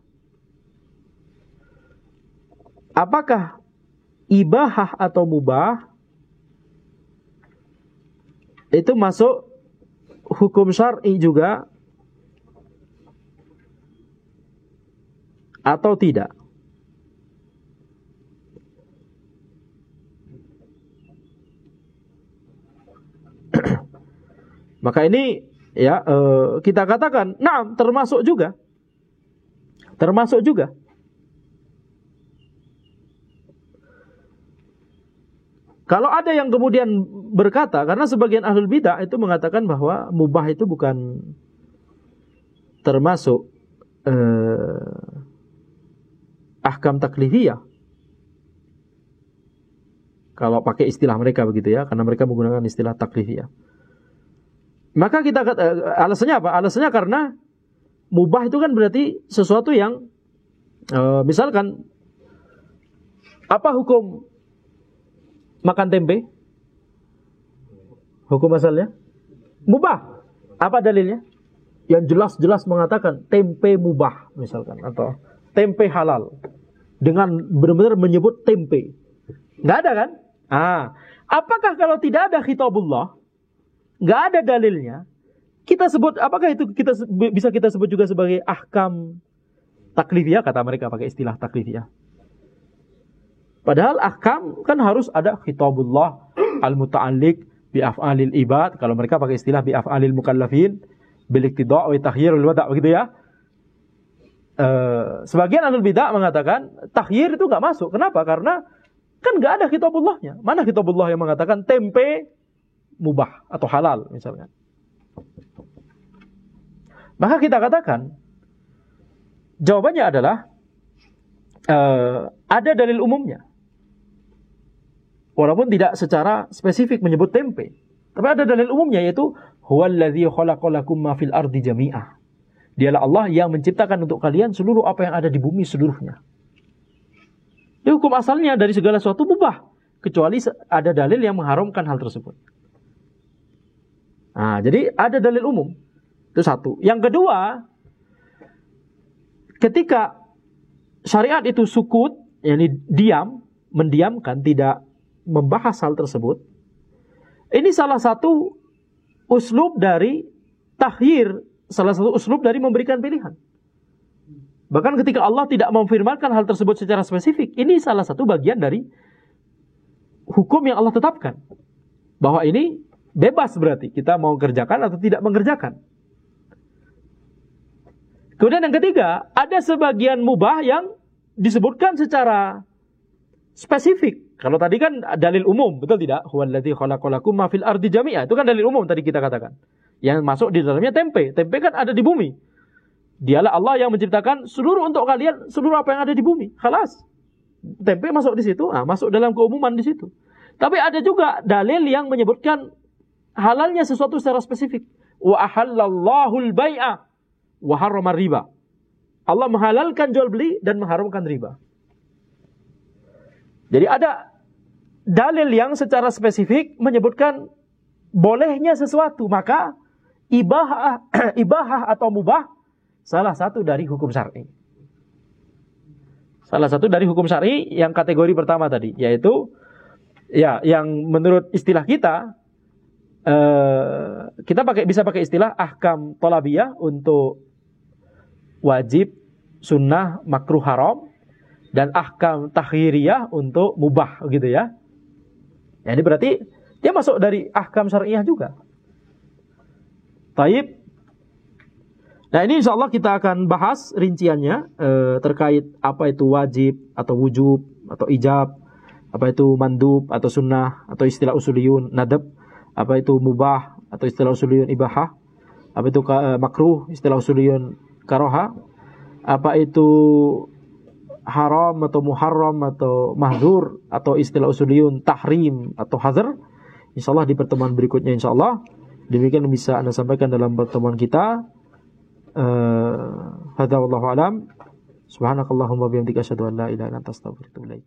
Apakah ibahah atau mubah itu masuk hukum syar'i juga atau tidak? Maka ini ya kita katakan, nah termasuk juga. Termasuk juga. Kalau ada yang kemudian berkata, karena sebagian ahlul bidah itu mengatakan bahwa mubah itu bukan termasuk ahkam taklifiyah. Kalau pakai istilah mereka begitu ya, karena mereka menggunakan istilah taklifiyah. Maka kita alasannya apa? Alasannya karena mubah itu kan berarti sesuatu yang misalkan apa hukum makan tempe? Hukum asalnya mubah. Apa dalilnya? Yang jelas-jelas mengatakan tempe mubah misalkan, atau tempe halal dengan benar-benar menyebut tempe. Nggak ada kan? Apakah kalau tidak ada khitabullah, nggak ada dalilnya, kita sebut, apakah itu bisa kita sebut juga sebagai ahkam taklifiyah? Kata mereka pakai istilah taklifiyah. Padahal ahkam kan harus ada khitabullah al-muta'alliq bi af'alil ibad. Kalau mereka pakai istilah bi af'alil mukallafin bil iqtida' wa takhyirul wada' begitu ya. Sebagian ahlul bidah mengatakan takhyir itu nggak masuk. Kenapa? Karena kan nggak ada khitabullahnya. Mana khitabullah yang mengatakan tempe mubah atau halal misalnya? Maka kita katakan jawabannya adalah ada dalil umumnya. Walaupun tidak secara spesifik menyebut tempe, tapi ada dalil umumnya, yaitu huwallazi khalaqalakum ma fil ardi jami'ah. Dialah Allah yang menciptakan untuk kalian seluruh apa yang ada di bumi seluruhnya. Ini hukum asalnya dari segala sesuatu mubah, kecuali ada dalil yang mengharamkan hal tersebut. Jadi ada dalil umum. Itu satu. Yang kedua, ketika syariat itu sukut, yakni diam, mendiamkan, tidak membahas hal tersebut, ini salah satu uslub dari takhir, salah satu uslub dari memberikan pilihan. Bahkan ketika Allah tidak memfirmankan hal tersebut secara spesifik, ini salah satu bagian dari hukum yang Allah tetapkan. Bahwa ini bebas berarti, kita mau kerjakan atau tidak mengerjakan. Kemudian yang ketiga, ada sebagian mubah yang disebutkan secara spesifik. Kalau tadi kan dalil umum, betul tidak? Huwallazi khalaqalakum ma fil ardi jami'ah. Itu kan dalil umum tadi kita katakan. Yang masuk di dalamnya tempe. Tempe kan ada di bumi. Dialah Allah yang menciptakan seluruh untuk kalian, seluruh apa yang ada di bumi. Khalas. Tempe masuk di situ, masuk dalam keumuman di situ. Tapi ada juga dalil yang menyebutkan halalnya sesuatu secara spesifik. Wa ahallallahu al-bai'a wa harrama riba. Allah menghalalkan jual beli dan mengharamkan riba. Jadi ada dalil yang secara spesifik menyebutkan bolehnya sesuatu, maka ibahah atau mubah salah satu dari hukum syar'i. Salah satu dari hukum syar'i yang kategori pertama tadi, yaitu ya yang menurut istilah kita bisa pakai istilah ahkam thalabiyah untuk wajib, sunnah, makruh, haram, dan ahkam takhiriyah untuk mubah gitu ya. Ini berarti dia masuk dari ahkam syariah juga. Taib. Nah ini insya Allah kita akan bahas rinciannya terkait apa itu wajib atau wujub atau ijab, apa itu mandub atau sunnah, atau istilah usuliyun nadab, apa itu mubah atau istilah usuliyun ibahah, apa itu makruh, istilah usuliyun karoha, apa itu haram atau muharram atau mahdzur, atau istilah usuliyun tahrim atau hazar. Insyaallah di pertemuan berikutnya insyaallah demikian bisa Anda sampaikan dalam pertemuan kita. Hadza wallahu alam. Subhanakallahumma bihamdika asyhadu an la ilaha illa anta astaghfiruka wa atubu ilaik.